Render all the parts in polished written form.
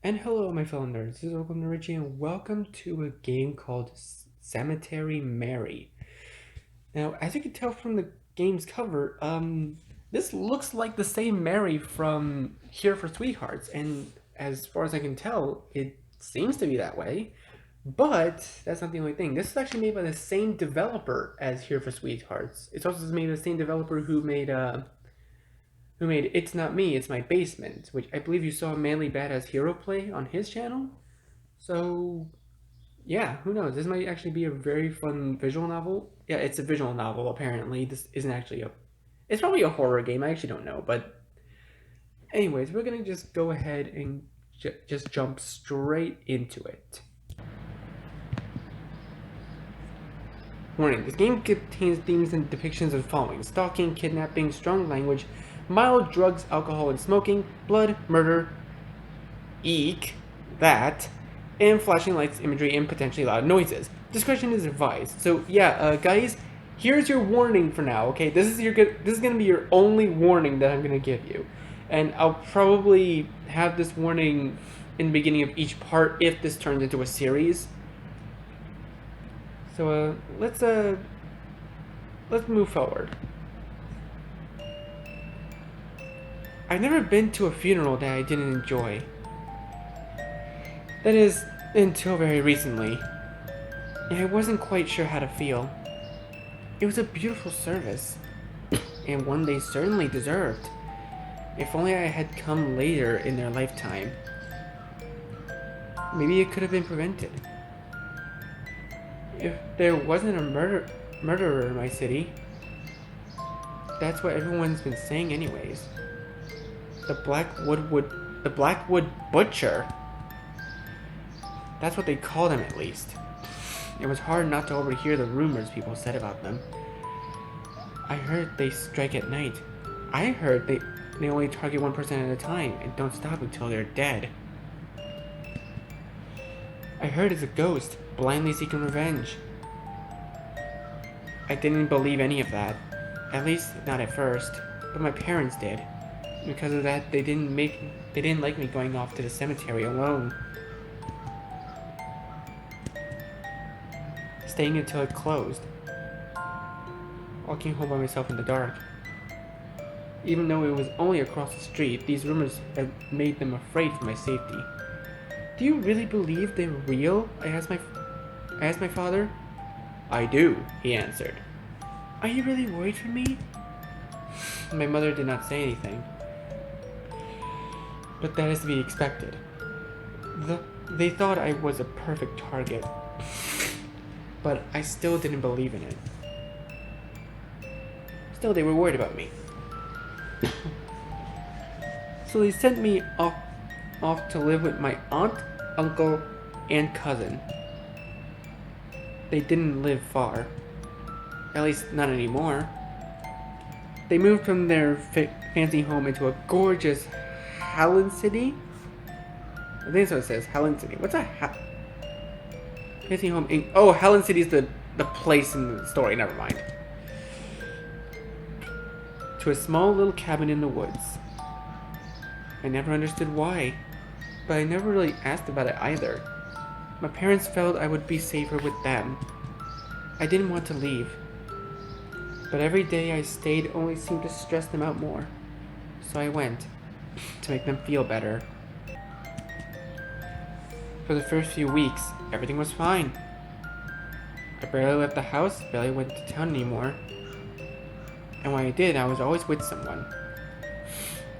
And hello, my fellow nerds. This is Oracle Nerichi, and welcome to a game called Cemetery Mary. Now, as you can tell from the game's cover, this looks like the same Mary from Here for Sweethearts, and as far as I can tell, it seems to be that way. But that's not the only thing. This is actually made by the same developer as Here for Sweethearts. It's also made by the same developer who made It's Not Me, It's My Basement, which I believe you saw Manly Badass Hero play on his channel. So, yeah, who knows? This might actually be a very fun visual novel. Yeah, it's a visual novel, apparently. This isn't actually a. It's probably a horror game, I actually don't know. But, anyways, we're gonna just go ahead and just jump straight into it. Warning, this game contains themes and depictions of the following: stalking, kidnapping, strong language, mild drugs, alcohol, and smoking, blood, murder, eek, that, and flashing lights, imagery, and potentially loud noises. Discretion is advised. So yeah, guys, here's your warning for now. Okay, this is gonna be your only warning that I'm gonna give you, and I'll probably have this warning in the beginning of each part if this turns into a series. So let's move forward. I've never been to a funeral that I didn't enjoy. That is, until very recently. And I wasn't quite sure how to feel. It was a beautiful service, and one they certainly deserved. If only I had come later in their lifetime. Maybe it could have been prevented. If there wasn't a murderer in my city. That's what everyone's been saying anyways. The Blackwood Butcher. That's what they called him, at least. It was hard not to overhear the rumors people said about them. I heard they strike at night. I heard they only target one person at a time and don't stop until they're dead. I heard it's a ghost, blindly seeking revenge. I didn't believe any of that. At least, not at first. But my parents did. Because of that, they didn't like me going off to the cemetery alone. Staying until it closed. Walking home by myself in the dark. Even though it was only across the street, these rumors had made them afraid for my safety. Do you really believe they're real? I asked my father. I do, he answered. Are you really worried for me? My mother did not say anything. But that is to be expected. They thought I was a perfect target. But I still didn't believe in it. Still, they were worried about me. So they sent me off to live with my aunt, uncle, and cousin. They didn't live far. At least, not anymore. They moved from their fancy home into a gorgeous Hallen City? I think that's what it says, Hallen City. What's a fancy home in... Oh, Hallen City is the place in the story, never mind. To a small little cabin in the woods. I never understood why, but I never really asked about it either. My parents felt I would be safer with them. I didn't want to leave. But every day I stayed only seemed to stress them out more. So I went, to make them feel better. For the first few weeks, everything was fine. I barely left the house, barely went to town anymore. And when I did, I was always with someone.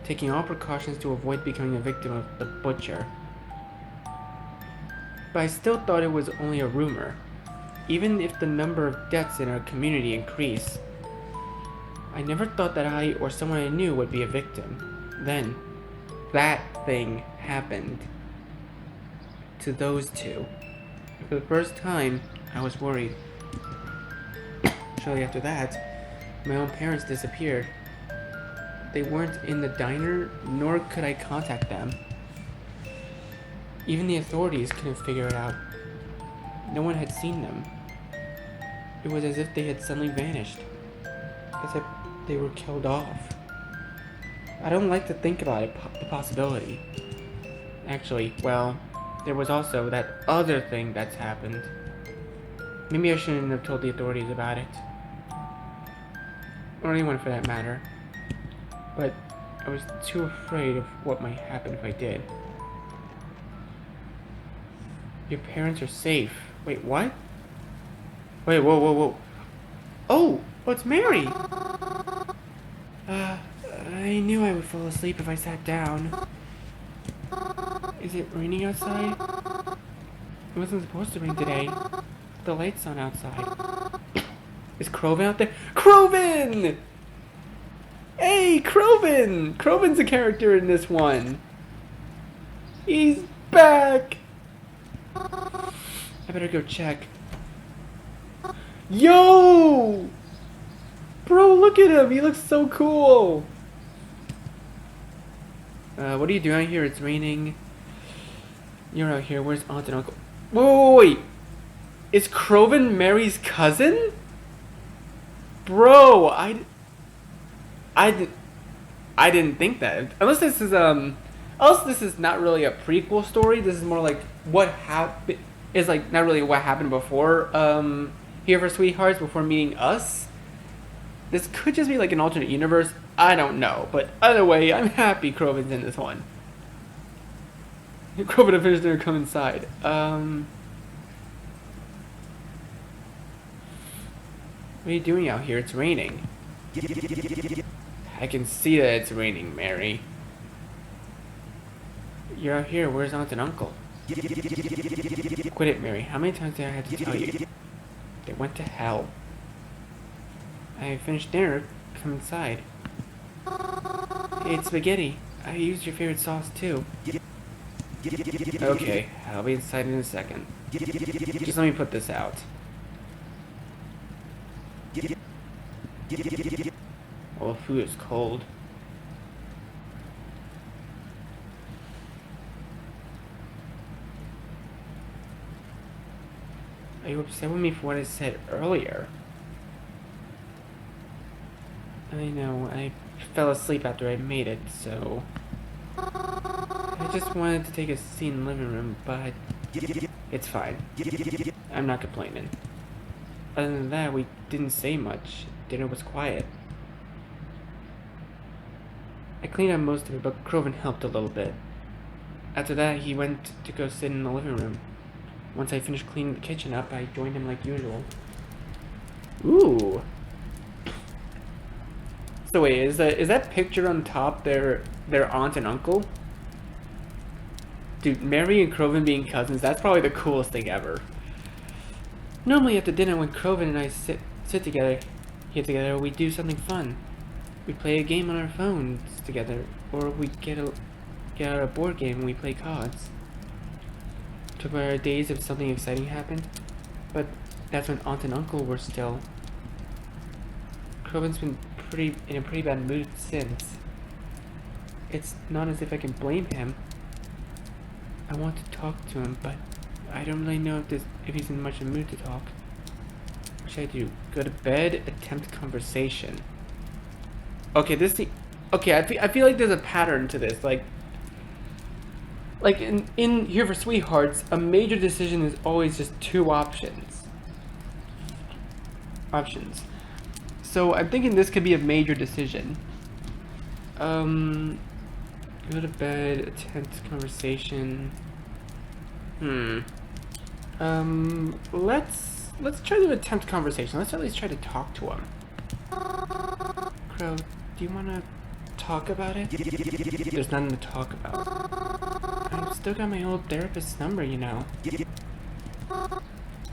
Taking all precautions to avoid becoming a victim of the butcher. But I still thought it was only a rumor, even if the number of deaths in our community increased. I never thought that I or someone I knew would be a victim. Then, that thing happened. To those two. For the first time, I was worried. Shortly after that, my own parents disappeared. They weren't in the diner, nor could I contact them. Even the authorities couldn't figure it out. No one had seen them. It was as if they had suddenly vanished. As if they were killed off. I don't like to think about it, the possibility. Actually, well, there was also that other thing that's happened. Maybe I shouldn't have told the authorities about it. Or anyone for that matter. But I was too afraid of what might happen if I did. Your parents are safe. Wait, what? Wait, whoa, whoa, whoa. Oh, it's Mary! I knew I would fall asleep if I sat down. Is it raining outside? It wasn't supposed to rain today. The light's on outside. Is Kroven out there? Kroven! Hey, Kroven! Kroven's a character in this one. He's back! I better go check. Yo! Bro, look at him! He looks so cool! What are you doing out here? It's raining. You're out here. Where's Aunt and Uncle? Wait! Is Kroven Mary's cousin? Bro, I didn't think that. Unless this is not really a prequel story. This is more like what happened. Is like not really what happened before. Here for Sweethearts before meeting us. This could just be like an alternate universe. I don't know, but either way, I'm happy Kroven's in this one. Kroven and Finisher didn't come inside. What are you doing out here? It's raining. I can see that it's raining, Mary. You're out here. Where's Aunt and Uncle? Quit it, Mary. How many times did I have to tell you? They went to hell. I finished dinner. Come inside. Hey, it's spaghetti. I used your favorite sauce, too. Okay, I'll be inside in a second. Just let me put this out. Well, the food is cold. Are you upset with me for what I said earlier? I know, I fell asleep after I made it, so... I just wanted to take a seat in the living room, but... It's fine. I'm not complaining. Other than that, we didn't say much. Dinner was quiet. I cleaned up most of it, but Kroven helped a little bit. After that, he went to go sit in the living room. Once I finished cleaning the kitchen up, I joined him like usual. Ooh. So wait, is that picture on top their aunt and uncle? Dude, Mary and Kroven being cousins, that's probably the coolest thing ever. Normally after dinner when Kroven and I sit together, here together, we do something fun. We play a game on our phones together, or we get out a board game and we play cards. Took our days if something exciting happened, but that's when Aunt and Uncle were still. Kroven's been in a pretty bad mood since. It's not as if I can blame him. I want to talk to him, but I don't really know if he's in much of a mood to talk. What should I do? Go to bed, attempt conversation. Okay, I feel like there's a pattern to this. Like in Here for Sweethearts, a major decision is always just two options. So I'm thinking this could be a major decision. Go to bed, attempt conversation. Let's try to attempt conversation. Let's at least try to talk to him. Crow, do you want to talk about it? There's nothing to talk about. I've still got my old therapist's number, you know.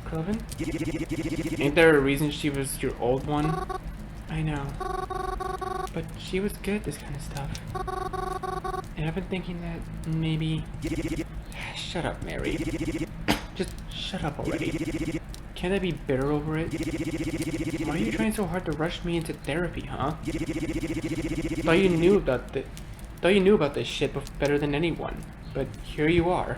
Kroven? Ain't there a reason she was your old one? I know. But she was good at this kind of stuff. And I've been thinking that maybe... Shut up, Mary. Just shut up already. Can't I be bitter over it? Why are you trying so hard to rush me into therapy, huh? Thought you knew about this shit better than anyone. But here you are.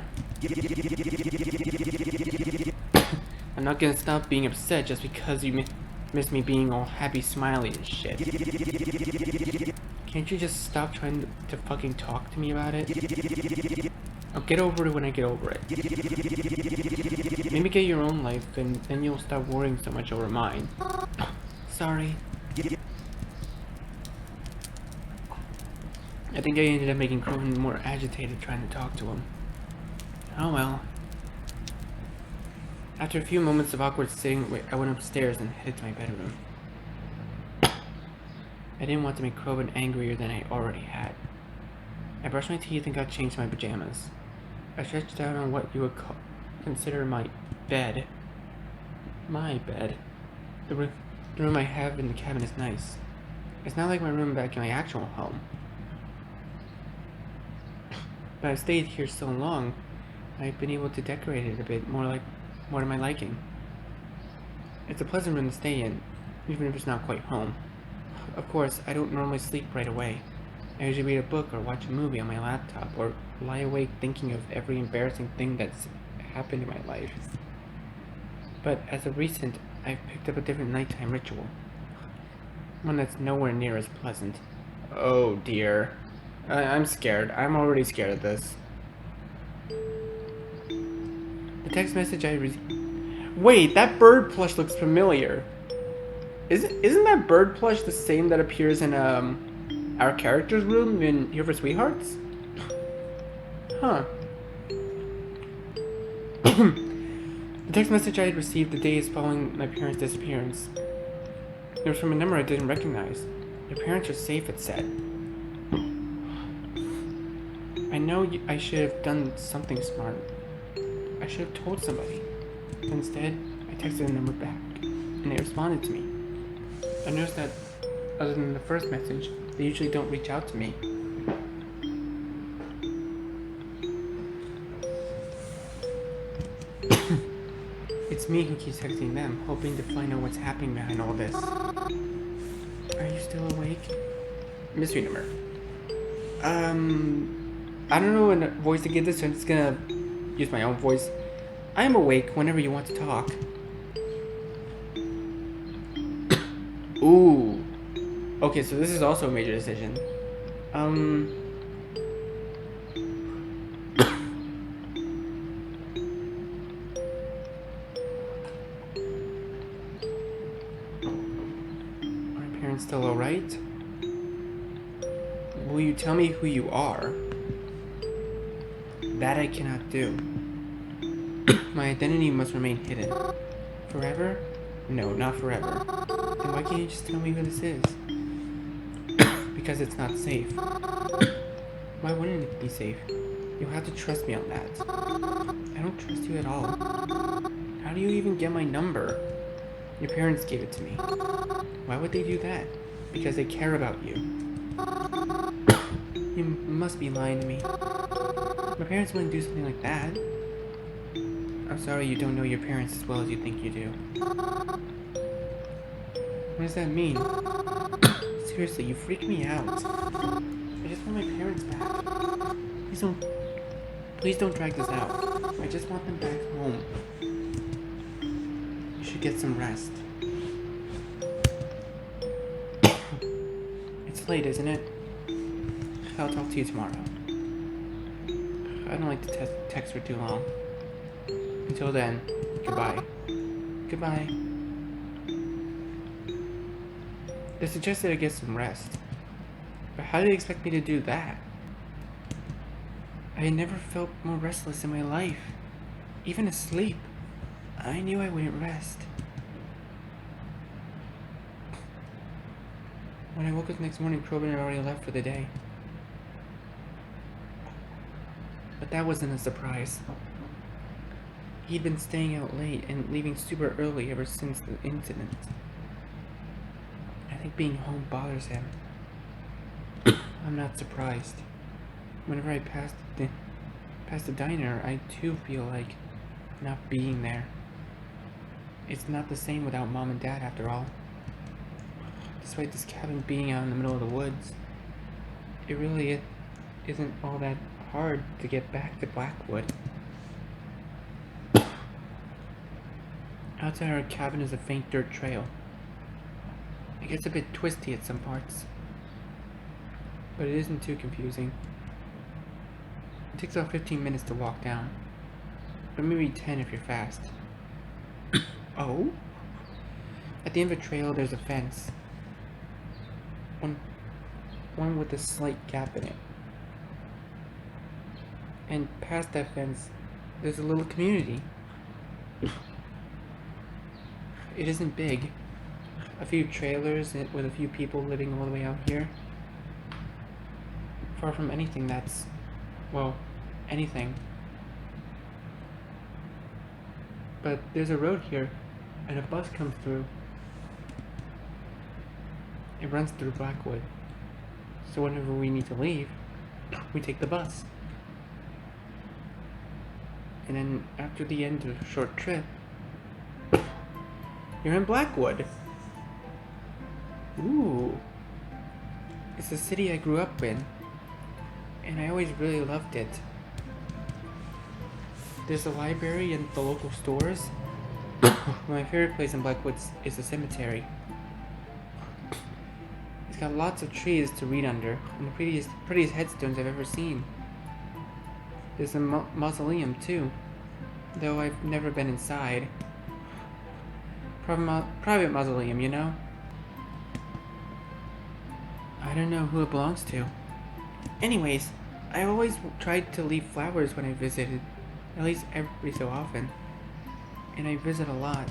I'm not gonna stop being upset just because you miss me being all happy, smiley and shit. Can't you just stop trying to fucking talk to me about it? I'll get over it when I get over it. Maybe get your own life, and then you'll stop worrying so much over mine. Sorry. I think I ended up making Crowman more agitated trying to talk to him. Oh well. After a few moments of awkward sitting, I went upstairs and headed to my bedroom. I didn't want to make Crowman angrier than I already had. I brushed my teeth and got changed to my pajamas. I stretched out on what you would consider my bed. My bed. The room I have in the cabin is nice. It's not like my room back in my actual home. But I've stayed here so long, I've been able to decorate it a bit more to my liking. It's a pleasant room to stay in, even if it's not quite home. Of course, I don't normally sleep right away. I usually read a book or watch a movie on my laptop, or lie awake thinking of every embarrassing thing that's happened in my life. But as of recent, I've picked up a different nighttime ritual. One that's nowhere near as pleasant. Oh dear. I'm scared. I'm already scared of this. The text message I received... Wait, that bird plush looks familiar. Isn't that bird plush the same that appears in our character's room in Here for Sweethearts? Huh. The text message I had received the days following my parents' disappearance. It was from a number I didn't recognize. Your parents are safe, it said. I know I should have done something smart. I should have told somebody. But instead, I texted the number back, and they responded to me. I noticed that, other than the first message, they usually don't reach out to me. It's me who keeps texting them, hoping to find out what's happening behind all this. Are you still awake? Mystery number. I don't know what voice to give this, so I'm just gonna use my own voice. I am awake whenever you want to talk. Ooh. Okay, so this is also a major decision. Are my parents still alright? Will you tell me who you are? That I cannot do. My identity must remain hidden. Forever? No, not forever. Then why can't you just tell me who this is? Because it's not safe. Why wouldn't it be safe? You'll have to trust me on that. I don't trust you at all. How do you even get my number? Your parents gave it to me. Why would they do that? Because they care about you. You must be lying to me. My parents wouldn't do something like that. I'm sorry you don't know your parents as well as you think you do. What does that mean? Seriously, you freak me out. I just want my parents back. Please don't drag this out. I just want them back home. You should get some rest. It's late, isn't it? I'll talk to you tomorrow. I don't like to text for too long. Until then, goodbye. Goodbye. They suggested I get some rest. But how do they expect me to do that? I had never felt more restless in my life. Even asleep. I knew I wouldn't rest. When I woke up the next morning, Crowman had already left for the day. But that wasn't a surprise. He'd been staying out late and leaving super early ever since the incident. I think being home bothers him. I'm not surprised. Whenever I pass the diner, I too feel like not being there. It's not the same without Mom and Dad after all. Despite this cabin being out in the middle of the woods, it really isn't all that hard to get back to Blackwood. Outside our cabin is a faint dirt trail. It gets a bit twisty at some parts, but it isn't too confusing. It takes about 15 minutes to walk down, but maybe 10 if you're fast. Oh? At the end of the trail, there's a fence. One with a slight gap in it. And past that fence, there's a little community. It isn't big. A few trailers with a few people living all the way out here. Far from anything that's, well, anything. But there's a road here, and a bus comes through. It runs through Blackwood. So whenever we need to leave, we take the bus. And then after the end of a short trip, you're in Blackwood. Ooh. It's the city I grew up in, and I always really loved it. There's a library and the local stores. My favorite place in Blackwood is the cemetery. It's got lots of trees to read under, and the prettiest headstones I've ever seen. There's a mausoleum too, though I've never been inside. Private mausoleum, you know? I don't know who it belongs to. Anyways, I always tried to leave flowers when I visited, at least every so often. And I visit a lot.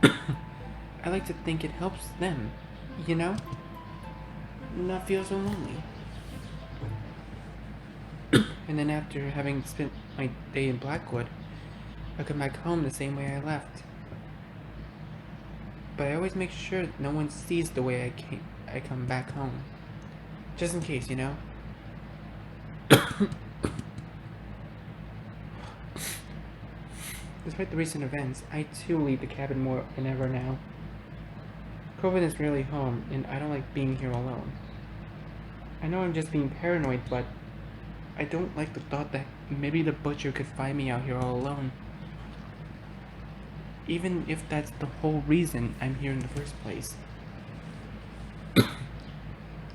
I like to think it helps them, you know? Not feel so lonely. And then after having spent my day in Blackwood, I come back home the same way I left. But I always make sure no one sees the way I come back home. Just in case, you know? Despite the recent events, I too leave the cabin more than ever now. Coven is really home, and I don't like being here alone. I know I'm just being paranoid, but I don't like the thought that maybe the butcher could find me out here all alone. Even if that's the whole reason I'm here in the first place.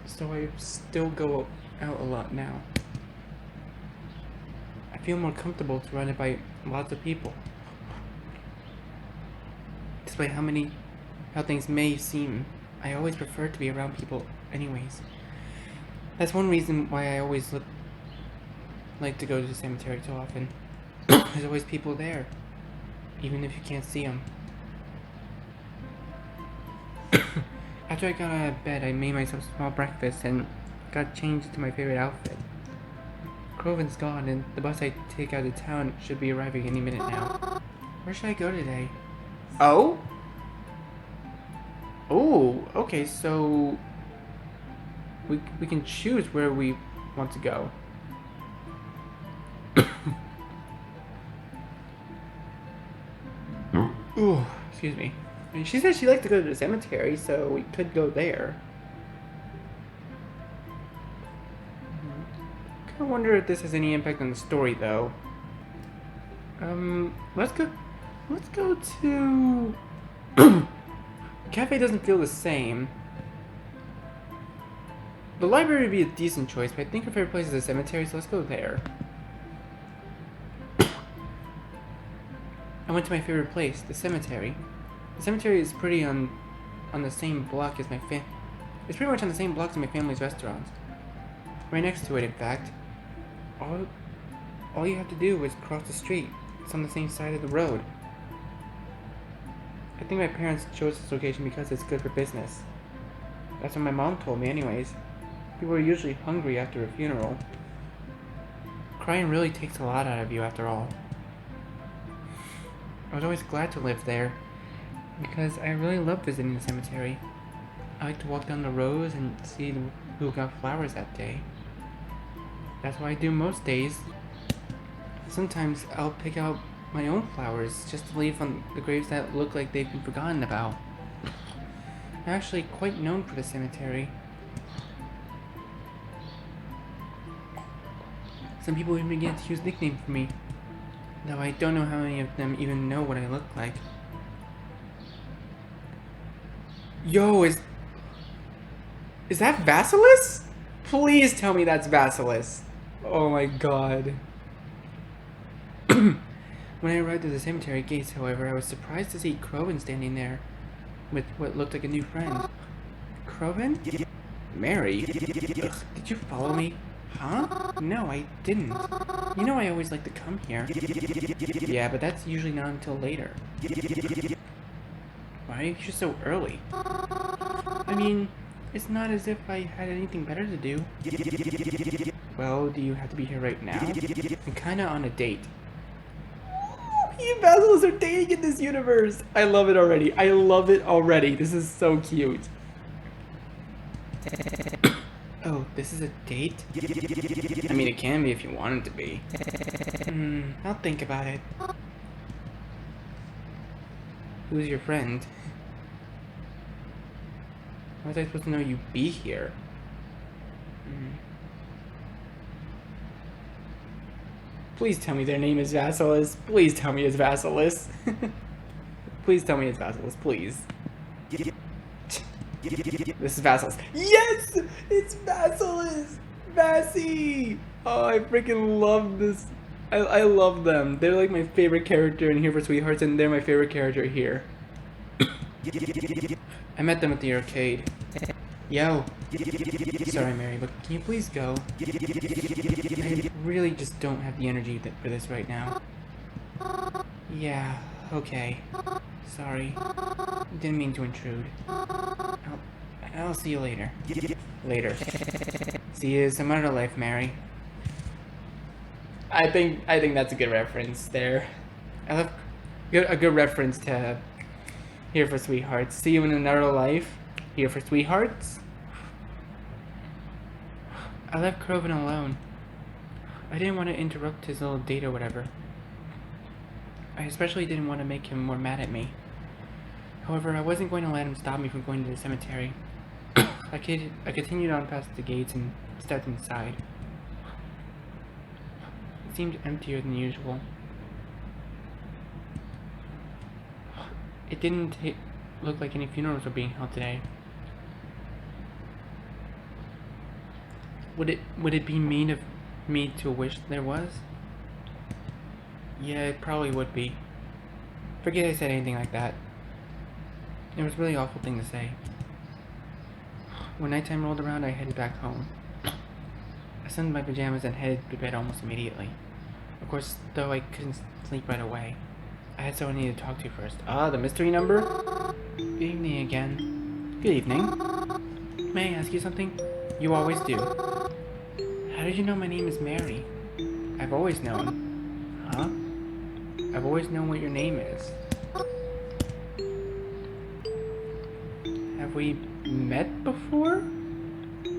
So I still go out a lot now. I feel more comfortable surrounded by lots of people. Despite how things may seem, I always prefer to be around people anyways. That's one reason why I always like to go to the cemetery so often. There's always people there, even if you can't see them. After I got out of bed, I made myself a small breakfast and got changed into my favorite outfit. Croven's gone, and the bus I take out of town should be arriving any minute now. Where should I go today? Oh? Oh, okay, so we can choose where we want to go. Ooh, excuse me. And she said she liked to go to the cemetery, so we could go there. I wonder if this has any impact on the story, though. Let's go to... Cafe doesn't feel the same. The library would be a decent choice, but I think our favorite place is the cemetery, so let's go there. I went to my favorite place, the cemetery. The cemetery is pretty on the same block as it's pretty much on the same block as my family's restaurant. Right next to it, in fact. All you have to do is cross the street. It's on the same side of the road. I think my parents chose this location because it's good for business. That's what my mom told me anyways. People are usually hungry after a funeral. Crying really takes a lot out of you after all. I was always glad to live there, because I really love visiting the cemetery. I like to walk down the rows and see who got flowers that day. That's what I do most days. Sometimes I'll pick out my own flowers just to leave on the graves that look like they've been forgotten about. I'm actually quite known for the cemetery. Some people even began to use nicknames for me, though I don't know how many of them even know what I look like. Yo, is that Vasilis? Please tell me that's Vasilis. Oh my god. When I arrived at the cemetery gates, however, I was surprised to see Croven standing there with what looked like a new friend. Croven? Mary? Ugh, did you follow me? Huh? No, I didn't. You know I always like to come here. Yeah, but that's usually not until later. Why are you here so early? I mean, it's not as if I had anything better to do. Well, do you have to be here right now? I'm kinda on a date. You Basilisks are dating in this universe! I love it already. I love it already. This is so cute. Oh, this is a date? I mean, it can be if you want it to be. I'll think about it. Who's your friend? How was I supposed to know you'd be here? Please tell me their name is Vasilis. Please tell me it's Vasilis. Please tell me it's Vasilis, please. This is Vasilis. Yes! It's Vasilis! Vassie! Oh, I freaking love this. I love them. They're like my favorite character in Here for Sweethearts, and they're my favorite character here. I met them at the arcade. Yo. Sorry, Mary, but can you please go? I really just don't have the energy for this right now. Yeah, okay. Sorry. Didn't mean to intrude. I'll see you later. Later. See you some other life, Mary. I think that's a good reference there. I love a good reference to Here for Sweethearts. See you in another life. Here for Sweethearts. I left Croven alone. I didn't want to interrupt his little date or whatever. I especially didn't want to make him more mad at me. However, I wasn't going to let him stop me from going to the cemetery. I continued on past the gates and stepped inside. It seemed emptier than usual. It didn't look like any funerals were being held today. Would it be mean of me to wish there was? Yeah, it probably would be. Forget I said anything like that. It was a really awful thing to say. When nighttime rolled around, I headed back home. I sunned my pajamas and headed to bed almost immediately. Of course, though I couldn't sleep right away. I had someone I needed to talk to first. Ah, the mystery number? Good evening again. Good evening. May I ask you something? You always do. How did you know my name is Mary? I've always known. Huh? I've always known what your name is. Have we met before? Did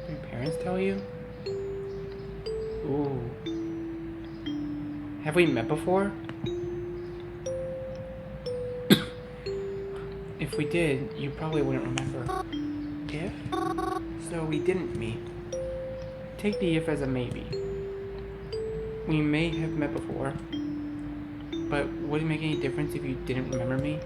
your parents tell you? Ooh. Have we met before? If we did, you probably wouldn't remember. If? So we didn't meet. Take the if as a maybe. We may have met before, but would it make any difference if you didn't remember me?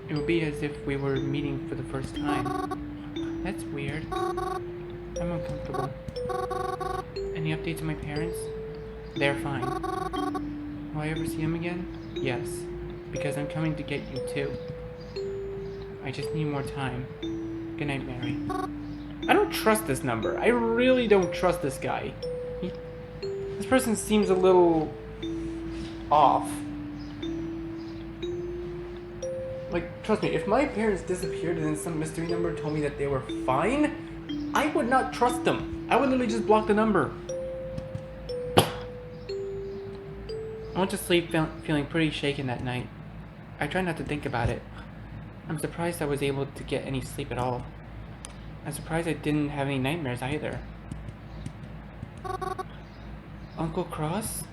It would be as if we were meeting for the first time. That's weird. I'm uncomfortable. Any updates on my parents? They're fine. Will I ever see them again? Yes, because I'm coming to get you too. I just need more time. Good night, Mary. I don't trust this number. I really don't trust this guy. This person seems a little off. Like, trust me, if my parents disappeared and then some mystery number told me that they were fine, I would not trust them. I would literally just block the number. I went to sleep feeling pretty shaken that night. I tried not to think about it. I'm surprised I was able to get any sleep at all. I'm surprised I didn't have any nightmares either. Uncle Cross?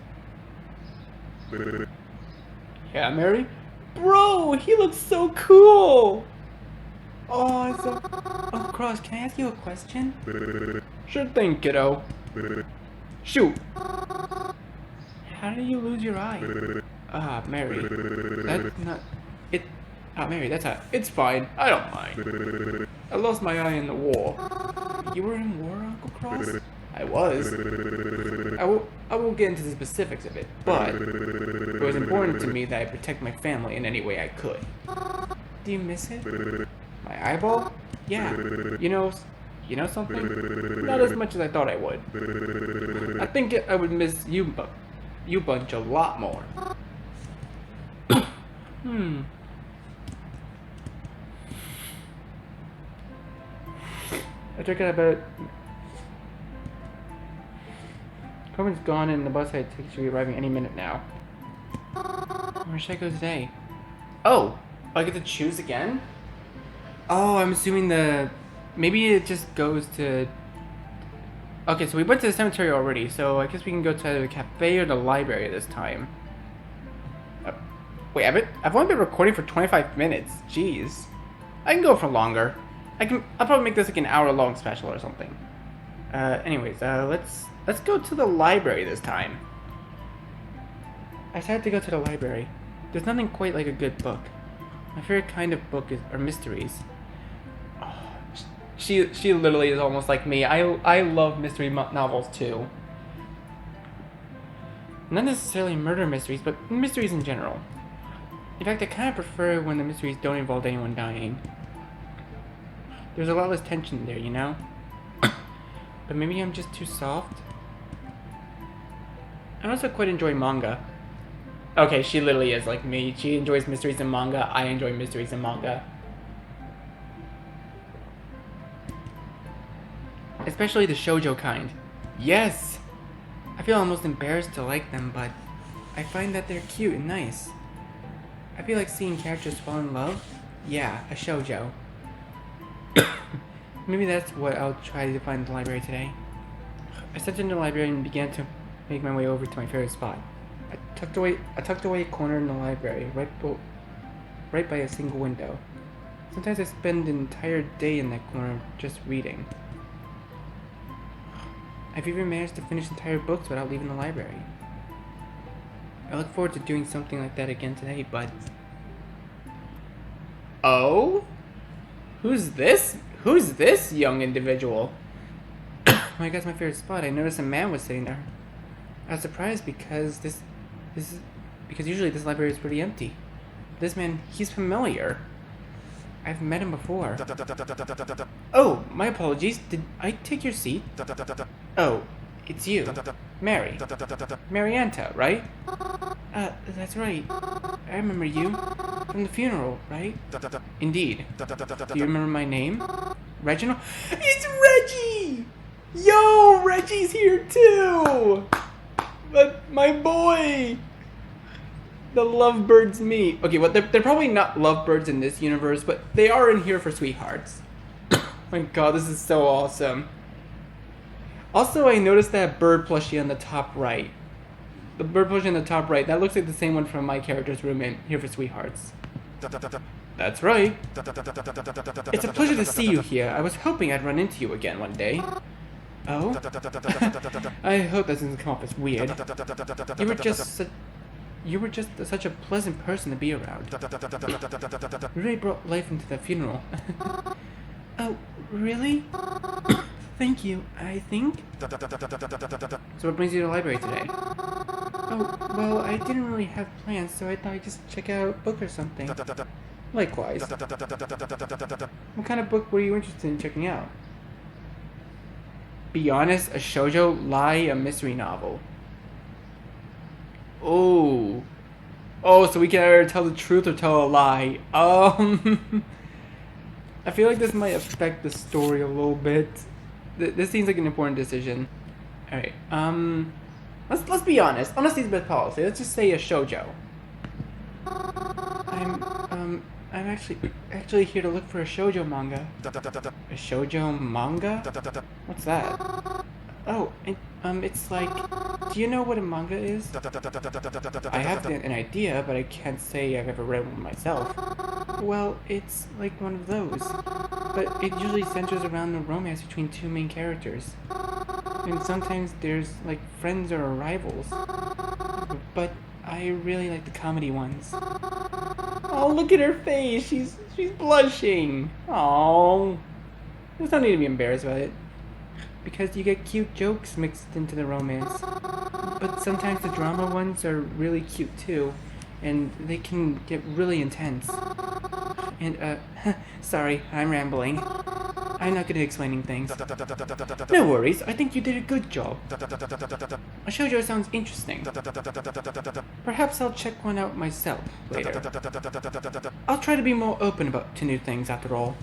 Yeah, Mary? Bro, he looks so cool! Oh, it's so... Uncle Cross, can I ask you a question? Sure thing, kiddo. Shoot! How did you lose your eye? Ah, Mary. That's not... Mary, it's fine. I don't mind. I lost my eye in the war. You were in war, Uncle Cross? I was. I won't get into the specifics of it, but it was important to me that I protect my family in any way I could. Do you miss it? My eyeball? Yeah. You know something? Not as much as I thought I would. I think I would miss you bunch a lot more. I took it about. Corbin's gone and the bus I take should be arriving any minute now. Where should I go today? Oh, I get to choose again? Oh, I'm assuming maybe it just goes to... Okay, so we went to the cemetery already, so I guess we can go to either the cafe or the library this time. Wait, I've only been recording for 25 minutes. Jeez. I can go for longer. I'll probably make this like an hour-long special or something. Anyways, let's go to the library this time. I decided to go to the library. There's nothing quite like a good book. My favorite kind of book are mysteries. Oh, she literally is almost like me. I love mystery novels too. Not necessarily murder mysteries, but mysteries in general. In fact, I kind of prefer when the mysteries don't involve anyone dying. There's a lot less tension there, you know? But maybe I'm just too soft? I also quite enjoy manga. Okay, she literally is like me. She enjoys mysteries in manga. I enjoy mysteries in manga. Especially the shoujo kind. Yes! I feel almost embarrassed to like them, but I find that they're cute and nice. I feel like seeing characters fall in love. Yeah, a shoujo. Maybe that's what I'll try to find in the library today. I stepped into the library and began to make my way over to my favorite spot. I tucked away a corner in the library, right by a single window. Sometimes I spend an entire day in that corner just reading. I've even managed to finish entire books without leaving the library. I look forward to doing something like that again today, but... Oh? Who's this? Who's this young individual? When I got to my favorite spot, I noticed a man was sitting there. I was surprised because because usually this library is pretty empty. This man, he's familiar. I've met him before. Oh, my apologies. Did I take your seat? Oh, it's you. Mary. Marianta, right? That's right. I remember you. From the funeral, right? Indeed. Do you remember my name? Reginald? It's Reggie! Yo, Reggie's here too! But my boy! The lovebirds meet. Okay, well, they're probably not lovebirds in this universe, but they are in here for sweethearts. My god, this is so awesome. Also, I noticed that bird plushie on the top right. The bird plushie on the top right, that looks like the same one from my character's room in Here for Sweethearts. That's right. It's a pleasure to see you here. I was hoping I'd run into you again one day. Oh? I hope that doesn't come off as weird. You were just such a pleasant person to be around. You really brought life into the funeral. Oh, really? Thank you, I think. So what brings you to the library today? Oh, well, I didn't really have plans, so I thought I'd just check out a book or something. Likewise. What kind of book were you interested in checking out? Be honest, a shoujo, lie, a mystery novel. Oh. Oh, so we can either tell the truth or tell a lie. I feel like this might affect the story a little bit. This seems like an important decision. Alright, let's be honest. Honesty is the best policy. Let's just say a shoujo. I'm actually here to look for a shoujo manga. A shoujo manga? What's that? Oh, it's like... Do you know what a manga is? I have an idea, but I can't say I've ever read one myself. Well, it's like one of those. But it usually centers around the romance between two main characters. And sometimes there's, like, friends or rivals. But I really like the comedy ones. Oh, look at her face! She's blushing! Oh, there's no need to be embarrassed about it. because you get cute jokes mixed into the romance. But sometimes the drama ones are really cute too, and they can get really intense. And, sorry, I'm rambling. I'm not good at explaining things. No worries, I think you did a good job. A shoujo sounds interesting. Perhaps I'll check one out myself later. I'll try to be more open to new things after all.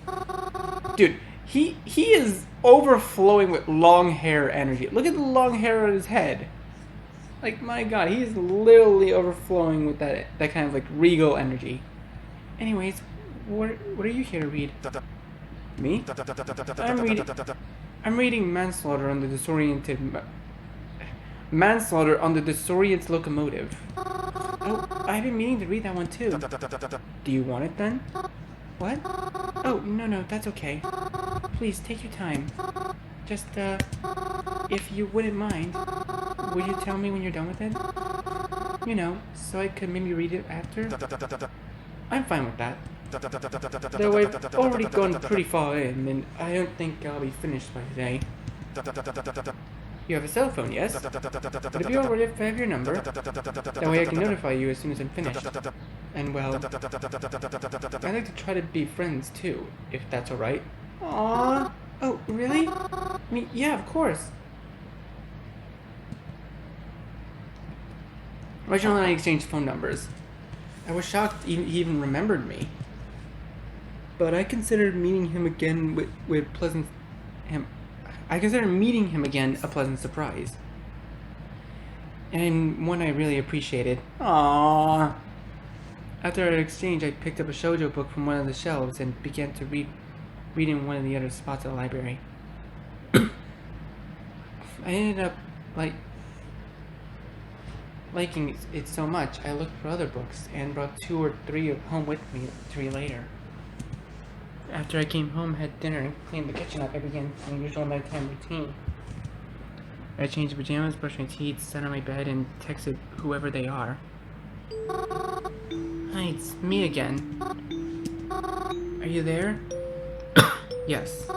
Dude, he is overflowing with long hair energy. Look at the long hair on his head. Like, my god, he is literally overflowing with that kind of like regal energy. Anyways, what are you here to read? Me? I'm reading Manslaughter on the Disoriented Locomotive. Oh, I've been meaning to read that one too. Do you want it then? What? Oh, no, that's okay. Please, take your time. Just, if you wouldn't mind, would you tell me when you're done with it? You know, so I could maybe read it after? I'm fine with that. Though I've already gone pretty far in, and I don't think I'll be finished by today. You have a cell phone, yes? Would it be alright if I have your number? That way I can notify you as soon as I'm finished. And well, I like to try to be friends too, if that's alright. Aww. Oh, really? I mean, yeah, of course. Reginald and I exchanged phone numbers. I was shocked he even remembered me. But I considered meeting him again I consider meeting him again a pleasant surprise. And one I really appreciated. Aww. After our exchange, I picked up a shoujo book from one of the shelves and began to read in one of the other spots of the library. I ended up liking it so much, I looked for other books and brought 2 or 3 home with me to read later. After I came home, had dinner, and cleaned the kitchen up, I began my usual nighttime routine. I changed pajamas, brushed my teeth, sat on my bed, and texted whoever they are. Hi, it's me again. Are you there? Yes.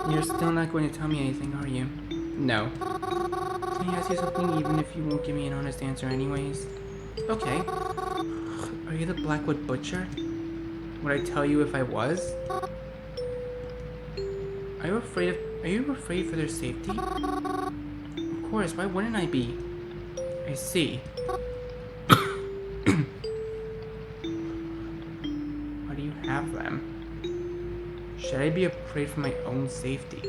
You're still not going to tell me anything, are you? No. Can I ask you something even if you won't give me an honest answer anyways? Okay. Are you the Blackwood Butcher? Would I tell you if I was? Are you afraid for their safety? Of course, why wouldn't I be? I see. Why do you have them? Should I be afraid for my own safety?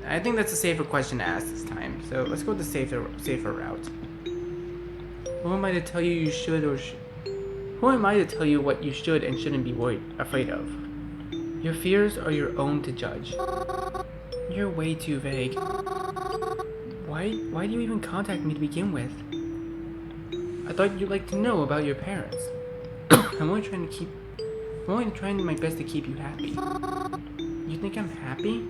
I think that's a safer question to ask this time, so let's go with the safer route. Who am I to tell you you should or Who am I to tell you what you should and shouldn't be afraid of? Your fears are your own to judge. You're way too vague. Why do you even contact me to begin with? I thought you'd like to know about your parents. I'm only trying my best to keep you happy. You think I'm happy?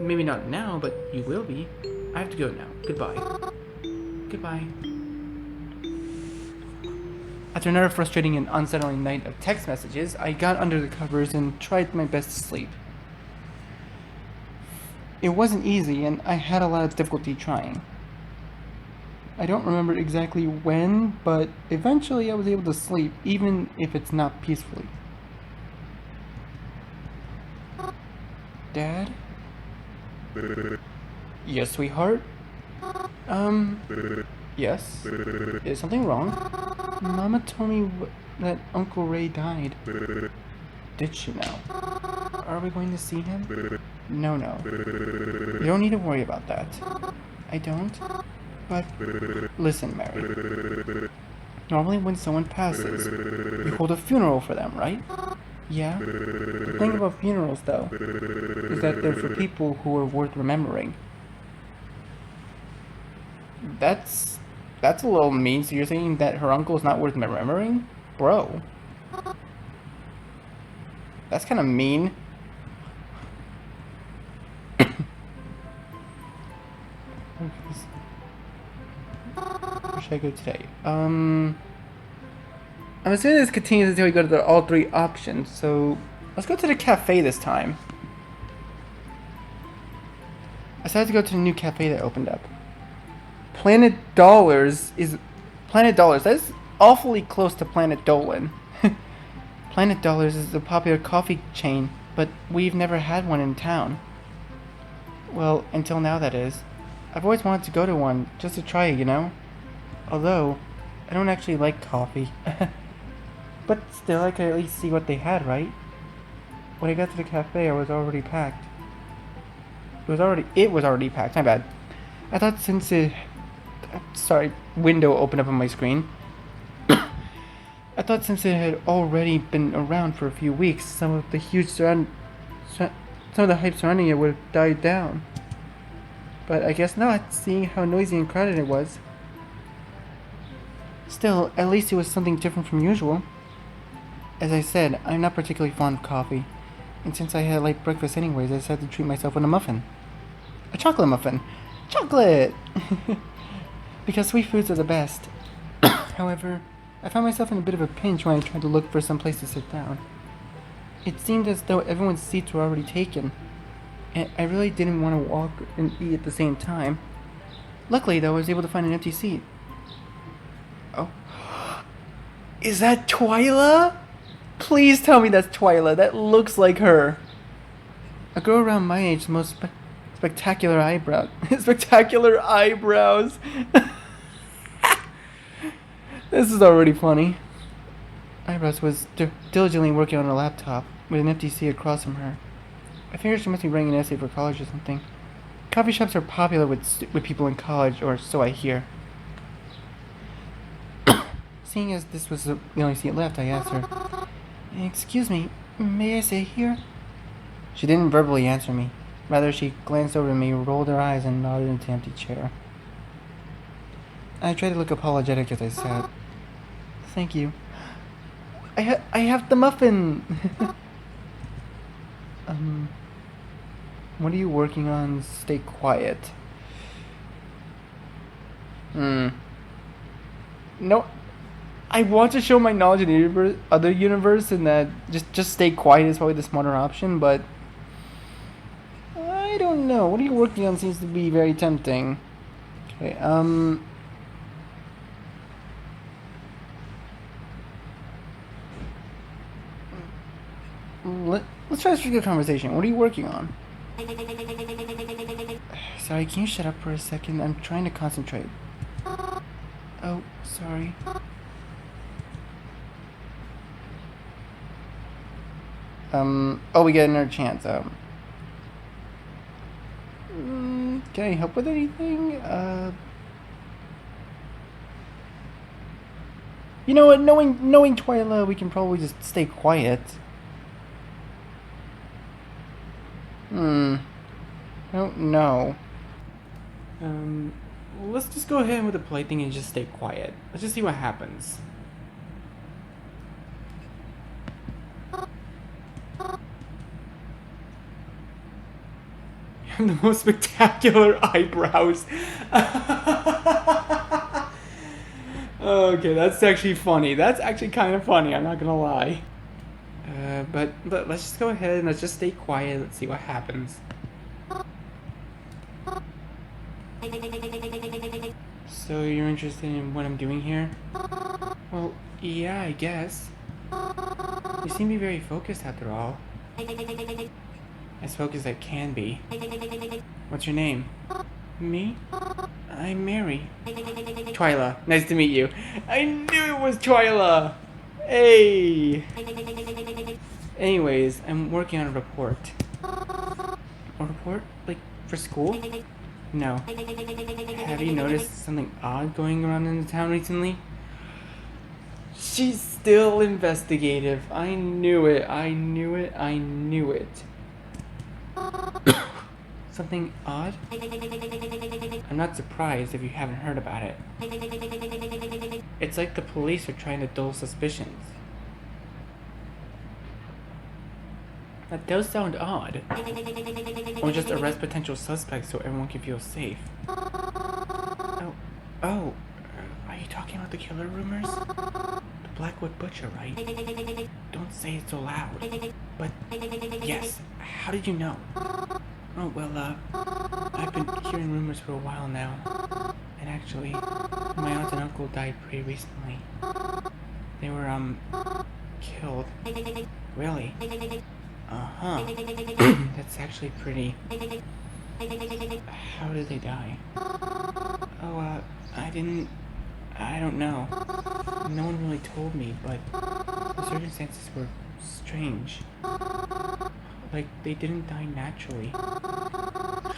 Maybe not now, but you will be. I have to go now. Goodbye. Goodbye. After another frustrating and unsettling night of text messages, I got under the covers and tried my best to sleep. It wasn't easy, and I had a lot of difficulty trying. I don't remember exactly when, but eventually I was able to sleep, even if it's not peacefully. Dad? Yes, sweetheart? Yes? Is something wrong? Mama told me that Uncle Ray died. Did she now? Are we going to see him? No. You don't need to worry about that. I don't? But, listen, Mary. Normally when someone passes, we hold a funeral for them, right? Yeah? The thing about funerals, though, is that they're for people who are worth remembering. That's a little mean. So you're saying that her uncle's not worth remembering? Bro. That's kind of mean. Where should I go today? I'm assuming this continues until we go to all 3 options, so let's go to the cafe this time. decided to go to the new cafe that opened up. Planet Dollars is... Planet Dollars, that is awfully close to Planet Dolan. Planet Dollars is a popular coffee chain, but we've never had one in town. Well, until now, that is. I've always wanted to go to one, just to try it, you know? Although, I don't actually like coffee. But still, I could at least see what they had, right? When I got to the cafe, I was already packed. It was already packed, my bad. I thought since it... Sorry, window opened up on my screen. I thought since it had already been around for a few weeks, some of the hype surrounding it would have died down. But I guess not, seeing how noisy and crowded it was. Still, at least it was something different from usual. As I said, I'm not particularly fond of coffee, and since I had a late breakfast anyways, I decided to treat myself with a muffin. A chocolate muffin! Chocolate! Because sweet foods are the best. However, I found myself in a bit of a pinch when I tried to look for some place to sit down. It seemed as though everyone's seats were already taken, and I really didn't want to walk and eat at the same time. Luckily, though, I was able to find an empty seat. Oh. Is that Twyla? Please tell me that's Twyla. That looks like her. A girl around my age, the most spectacular eyebrows. Spectacular eyebrows. This is already funny. Eyebrows was diligently working on her laptop with an empty seat across from her. I figured she must be writing an essay for college or something. Coffee shops are popular with people in college, or so I hear. Seeing as this was the only seat left, I asked her, "Excuse me, may I sit here?" She didn't verbally answer me. Rather, she glanced over at me, rolled her eyes, and nodded into the empty chair. I tried to look apologetic as I sat. "Thank you. I have the muffin!" What are you working on? Stay quiet. No. I want to show my knowledge in the other universe, and that just stay quiet is probably the smarter option, but I don't know. What are you working on seems to be very tempting. Okay, let's try to strike a conversation. What are you working on? Sorry, can you shut up for a second? I'm trying to concentrate. Oh, sorry. Oh, we get another chance. Can I help with anything? You know what? Knowing Twyla, we can probably just stay quiet. I don't know. Let's just go ahead with the polite thing and just stay quiet. Let's just see what happens. You have the most spectacular eyebrows. Okay, that's actually funny. That's actually kind of funny, I'm not gonna lie. But let's just go ahead and let's just stay quiet. Let's see what happens. So you're interested in what I'm doing here? Well, yeah, I guess. You seem to be very focused after all. As focused as I can be. What's your name? Me? I'm Mary. Twyla, nice to meet you. I knew it was Twyla! Hey! Anyways, I'm working on a report. A report? Like, for school? No. Have you noticed something odd going around in the town recently? She's still investigative. I knew it. I knew it. I knew it. Something odd? I'm not surprised if you haven't heard about it. It's like the police are trying to dull suspicions. That does sound odd. Or just arrest potential suspects so everyone can feel safe. Oh, are you talking about the killer rumors? The Blackwood Butcher, right? Don't say it so loud. But, yes, how did you know? Oh, well, I've been hearing rumors for a while now. And actually, my aunt and uncle died pretty recently. They were, killed. Really? Uh-huh. That's actually pretty... How did they die? Oh, I don't know. No one really told me, but the circumstances were strange. Like, they didn't die naturally.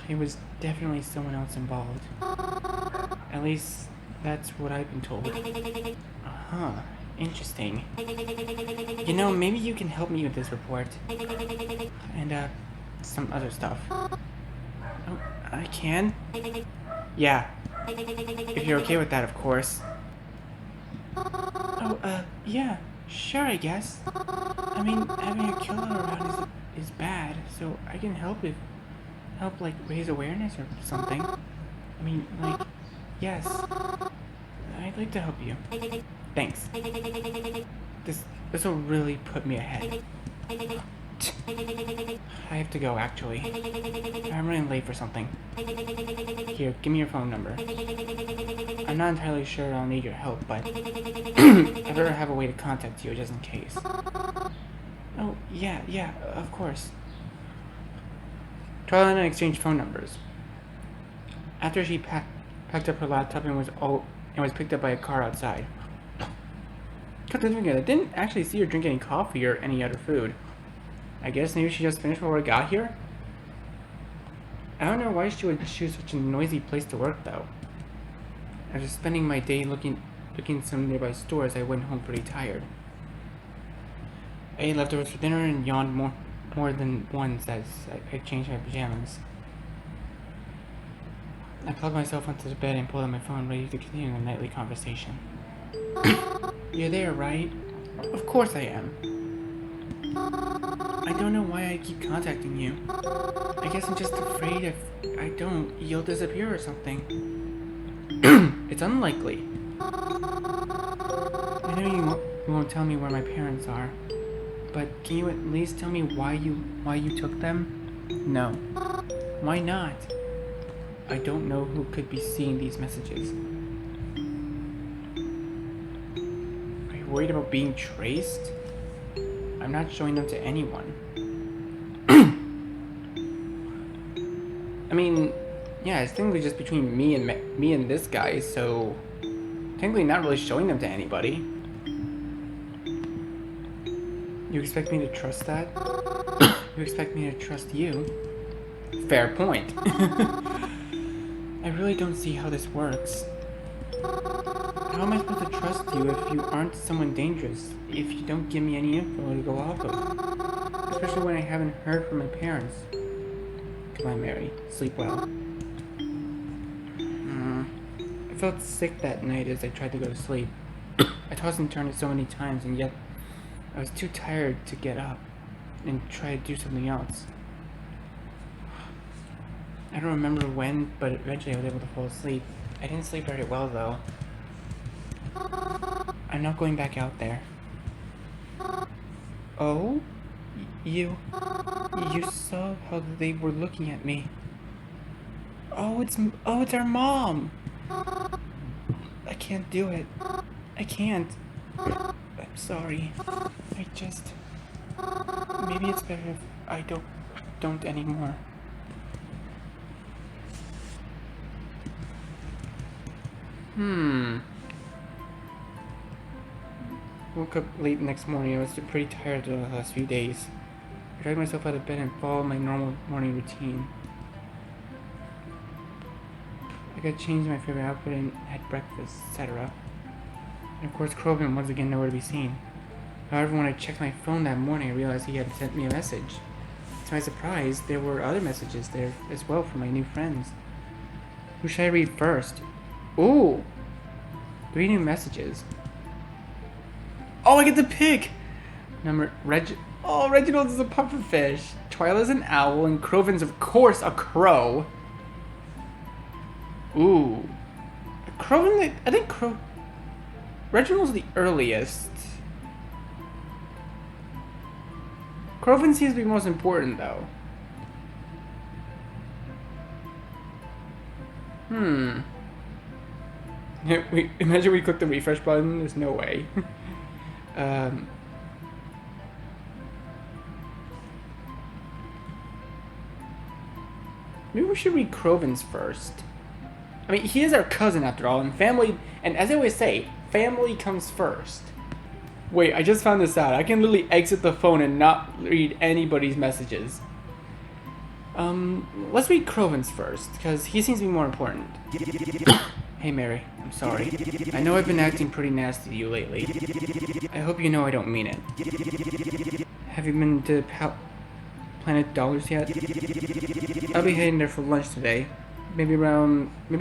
It was definitely someone else involved. At least, that's what I've been told. Uh-huh. Interesting. You know, maybe you can help me with this report. And, some other stuff. Oh, I can? Yeah. If you're okay with that, of course. Oh, yeah. Sure, I guess. I mean, having a killer around is bad, so I can help like, raise awareness or something. I mean, like, yes. I'd like to help you. Thanks. This will really put me ahead. I have to go, actually. I'm running late for something. Here, give me your phone number. I'm not entirely sure I'll need your help, but I better have a way to contact you just in case. Oh, yeah, of course. Twyla and I exchanged phone numbers. After she packed up her laptop and was picked up by a car outside. Come to think of it, I didn't actually see her drink any coffee or any other food. I guess maybe she just finished before I got here? I don't know why she would choose such a noisy place to work, though. After spending my day looking some nearby stores, I went home pretty tired. I ate leftovers for dinner and yawned more than once as I changed my pajamas. I plugged myself onto the bed and pulled out my phone, ready to continue the nightly conversation. You're there, right? Of course I am. I don't know why I keep contacting you. I guess I'm just afraid if I don't, you'll disappear or something. It's unlikely. I know you won't tell me where my parents are, but can you at least tell me why you took them? No. Why not? I don't know who could be seeing these messages. Are you worried about being traced? I'm not showing them to anyone. I mean, yeah, it's technically just between me and this guy, so technically not really showing them to anybody. You expect me to trust that? You expect me to trust you? Fair point. I really don't see how this works. How am I supposed to trust you if you aren't someone dangerous, if you don't give me any info to go off of? Especially when I haven't heard from my parents. Goodbye, Mary. Sleep well. I felt sick that night as I tried to go to sleep. I tossed and turned it so many times, and yet I was too tired to get up and try to do something else. I don't remember when, but eventually I was able to fall asleep. I didn't sleep very well, though. I'm not going back out there. Oh? You saw how they were looking at me. Oh, it's our mom! I can't do it. I can't. I'm sorry. Maybe it's better if I don't anymore. Woke up late the next morning. I was pretty tired the last few days. I dragged myself out of bed and followed my normal morning routine. I got changed my favorite outfit and had breakfast, etc. And of course, Kroven once again nowhere to be seen. However, when I checked my phone that morning, I realized he had sent me a message. To my surprise, there were other messages there as well from my new friends. Who should I read first? Ooh! 3 new messages. Oh, I get to pick! Reginald is a pufferfish. Twyla's an owl, and Kroven's, of course, a crow. Ooh. Kroven, I think Reginald's the earliest. Kroven seems to be most important, though. Hmm. Imagine we click the refresh button. There's no way. um. Maybe we should read Croven's first. I mean, he is our cousin after all, and family. And as I always say, family comes first. Wait, I just found this out. I can literally exit the phone and not read anybody's messages. Let's read Croven's first, because he seems to be more important. Hey Mary, I'm sorry. I know I've been acting pretty nasty to you lately. I hope you know I don't mean it. Have you been to Planet Dollars yet? I'll be heading there for lunch today. Maybe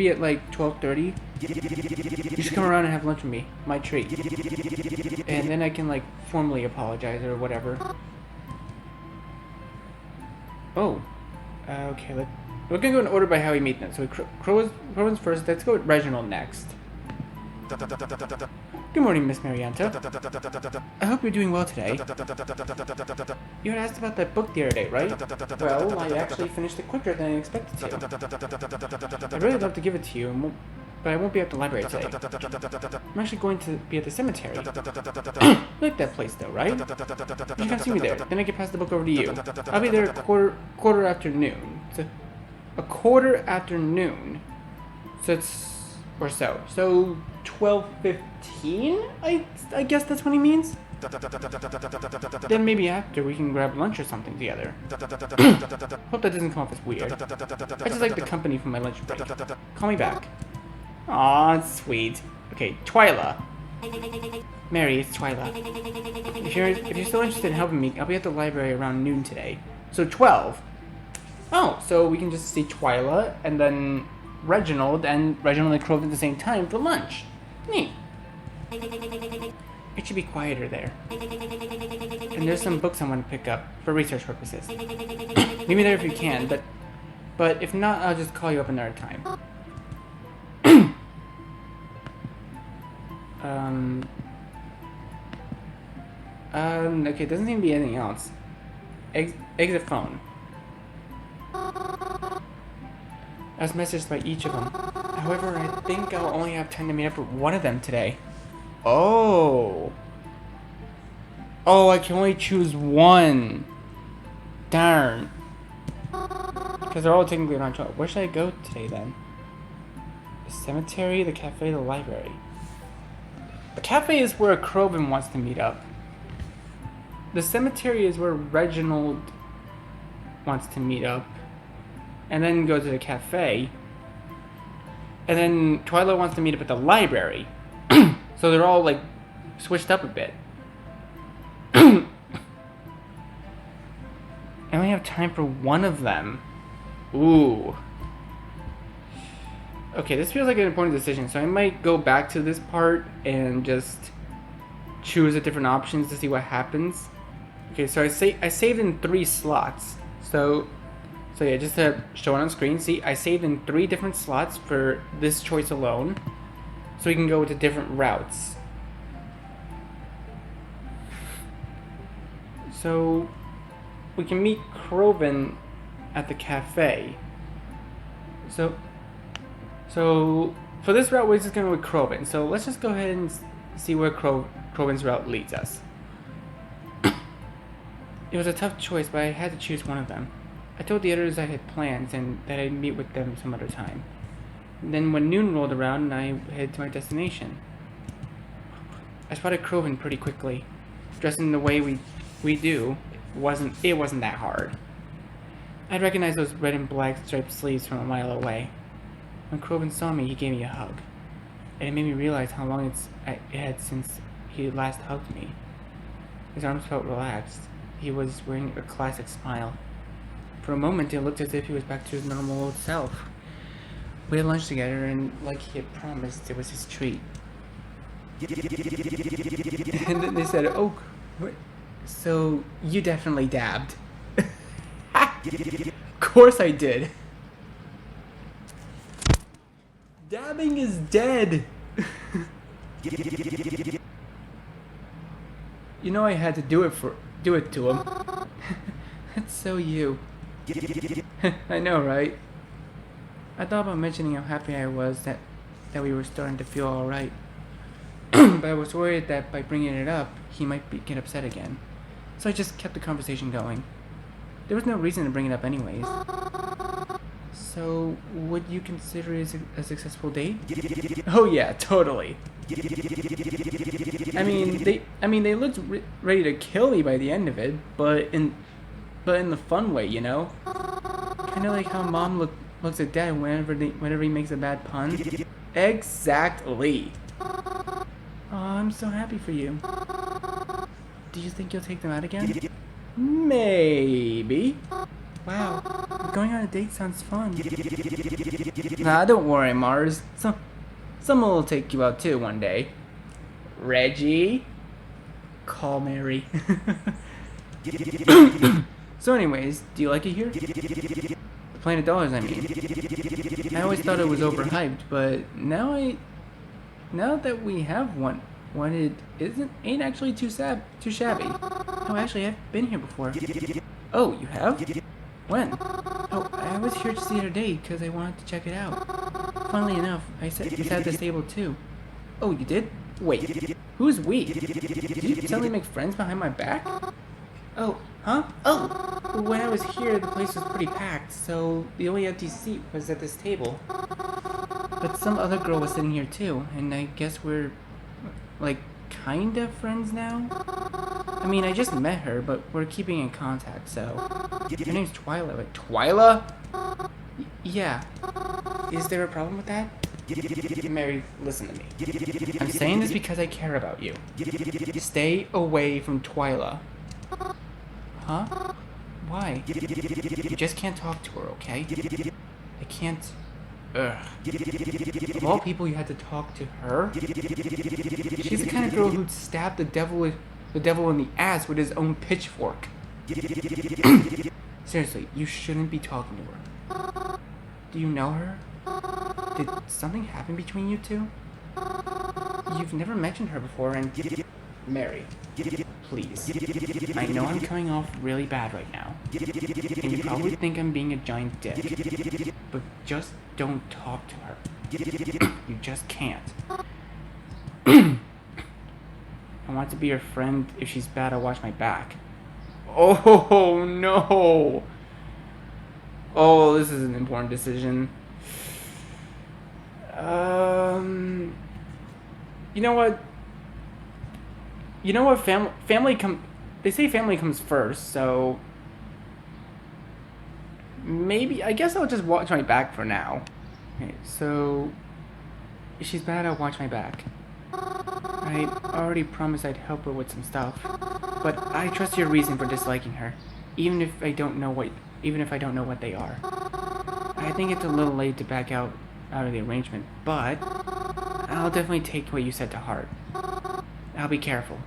at like 12:30. You should come around and have lunch with me. My treat. And then I can like formally apologize or whatever. Oh. Okay, we're gonna go in order by how we meet them. So Crowen's first. Let's go with Reginald next. Good morning, Miss Marianta. I hope you're doing well today. You had asked about that book the other day, right? Well, I actually finished it quicker than I expected to. I'd really love to give it to you, but I won't be at the library today. I'm actually going to be at the cemetery. You like that place, though, right? You can see me there. Then I can pass the book over to you. I'll be there at quarter after noon. A quarter after noon. So it's... or so. So 12:15? I guess that's what he means? Then maybe after we can grab lunch or something together. Hope that doesn't come off as weird. I just like the company from my lunch break. Call me back. Aw, it's sweet. Okay, Twyla. Mary, it's Twyla. If you're still interested in helping me, I'll be at the library around noon today. So 12. Oh, so we can just see Twyla and then Reginald and Croven at the same time for lunch. Neat. It should be quieter there. And there's some books I want to pick up for research purposes. Meet me there if you can, but if not, I'll just call you up another time. Okay, doesn't seem to be anything else. Exit phone. I was messaged by each of them. However, I think I'll only have time to meet up with one of them today. Oh. Oh, I can only choose one. Darn. Because they're all technically on trial. Where should I go today then? The cemetery, the cafe, the library. The cafe is where Croven wants to meet up. The cemetery is where Reginald wants to meet up. And then go to the cafe. And then Twyla wants to meet up at the library. So they're all like switched up a bit. I only have time for one of them. Ooh. Okay, this feels like an important decision, so I might go back to this part and just choose the different options to see what happens. Okay, so I saved in 3 slots. So yeah, just to show it on screen, see, I saved in 3 different slots for this choice alone. So we can go to different routes. So we can meet Croven at the cafe. So for this route, we're just going with Croven. So let's just go ahead and see where Croven's route leads us. It was a tough choice, but I had to choose one of them. I told the others I had plans and that I'd meet with them some other time. And then when noon rolled around, I headed to my destination. I spotted Croven pretty quickly. Dressing the way we do, it wasn't that hard. I'd recognize those red and black striped sleeves from a mile away. When Croven saw me, he gave me a hug. And it made me realize how long it had since he last hugged me. His arms felt relaxed. He was wearing a classic smile. For a moment, it looked as if he was back to his normal old self. We had lunch together, and like he had promised, it was his treat. And then they said, "Oh, so you definitely dabbed." Of course I did. Dabbing is dead. You know I had to do it to him. That's so you. I know, right? I thought about mentioning how happy I was that we were starting to feel alright. But I was worried that by bringing it up, he might get upset again. So I just kept the conversation going. There was no reason to bring it up anyways. So, would you consider it a successful date? Oh yeah, totally. I mean, they looked ready to kill me by the end of it, but in the fun way, you know? Kind of like how mom looks at dad whenever he makes a bad pun. Exactly. Oh, I'm so happy for you. Do you think you'll take them out again? Maybe. Wow, going on a date sounds fun. Nah, don't worry, Mars. Someone will take you out too one day. Reggie? Call Mary. So anyways, do you like it here? The Planet Dollars, I mean. I always thought it was overhyped, but now that we have one it ain't actually too shabby. Oh, actually, I've been here before. Oh, you have? When? Oh, I was here just the other day because I wanted to check it out. Funnily enough, I sat at this table too. Oh, you did? Wait, who's we? Did you suddenly make friends behind my back? Oh, huh? Oh! When I was here, the place was pretty packed, so the only empty seat was at this table. But some other girl was sitting here too, and I guess we're, like, kinda friends now? I mean, I just met her, but we're keeping in contact, so... Her name's Twyla. Like, Twyla? Yeah. Is there a problem with that? Mary, listen to me. I'm saying this because I care about you. Stay away from Twyla. Huh? Why? You just can't talk to her, okay? I can't... Ugh. Of all people, you had to talk to her? She's the kind of girl who'd stab the devil in the ass with his own pitchfork. Seriously, you shouldn't be talking to her. Do you know her? Did something happen between you two? You've never mentioned her before, and... Mary, please. I know I'm coming off really bad right now, and you probably think I'm being a giant dick, but just don't talk to her. You just can't. I want to be her friend. If she's bad, I'll watch my back. Oh, no. Oh, this is an important decision. You know what? They say family comes first, so maybe, I guess I'll just watch my back for now. Okay, so if she's bad, I'll watch my back. I already promised I'd help her with some stuff, but I trust your reason for disliking her, even if I don't know what they are. I think it's a little late to back out of the arrangement, but I'll definitely take what you said to heart. I'll be careful.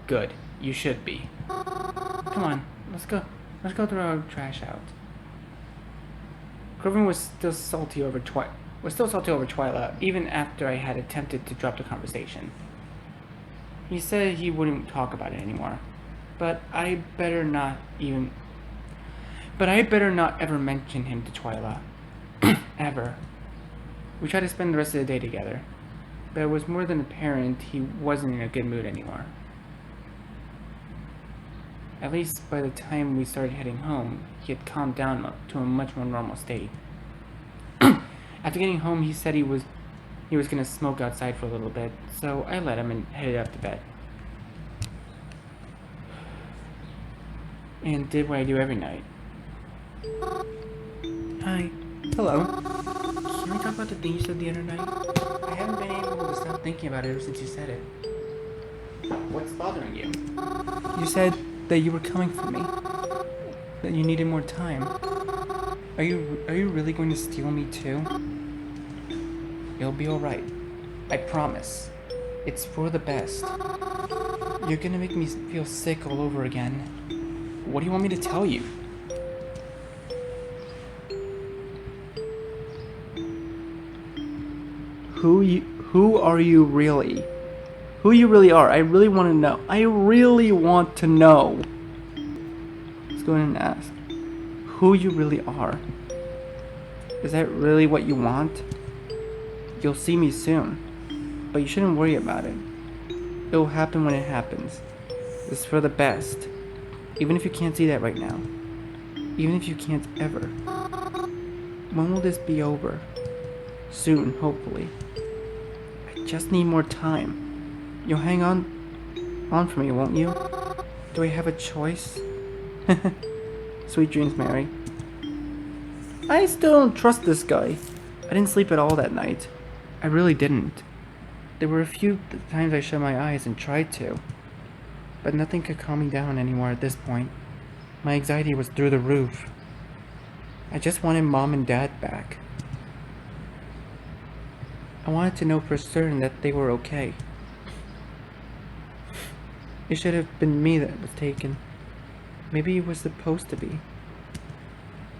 Good. You should be. Come on, let's go throw our trash out. Grover was still salty over Twyla, even after I had attempted to drop the conversation. He said he wouldn't talk about it anymore, but I better not ever mention him to Twyla. Ever. We tried to spend the rest of the day together, but it was more than apparent he wasn't in a good mood anymore. At least by the time we started heading home, he had calmed down to a much more normal state. After getting home, he said he was going to smoke outside for a little bit, so I let him and headed up to bed. And did what I do every night. Hi. Hello. Can we talk about the thing you said the other night? I haven't been able to stop thinking about it ever since you said it. What's bothering you? You said that you were coming for me. That you needed more time. Are you really going to steal me too? It'll be alright. I promise. It's for the best. You're gonna make me feel sick all over again. What do you want me to tell you? Who are you really? Who you really are? I really want to know. I really want to know. Let's go ahead and ask. Who you really are. Is that really what you want? You'll see me soon, but you shouldn't worry about it. It'll happen when it happens. It's for the best. Even if you can't see that right now. Even if you can't ever. When will this be over? Soon, hopefully. I just need more time. You'll hang on for me, won't you? Do I have a choice? Sweet dreams, Mary. I still don't trust this guy. I didn't sleep at all that night. I really didn't. There were a few times I shut my eyes and tried to, but nothing could calm me down anymore at this point. My anxiety was through the roof. I just wanted Mom and Dad back. I wanted to know for certain that they were okay. It should have been me that was taken. Maybe it was supposed to be.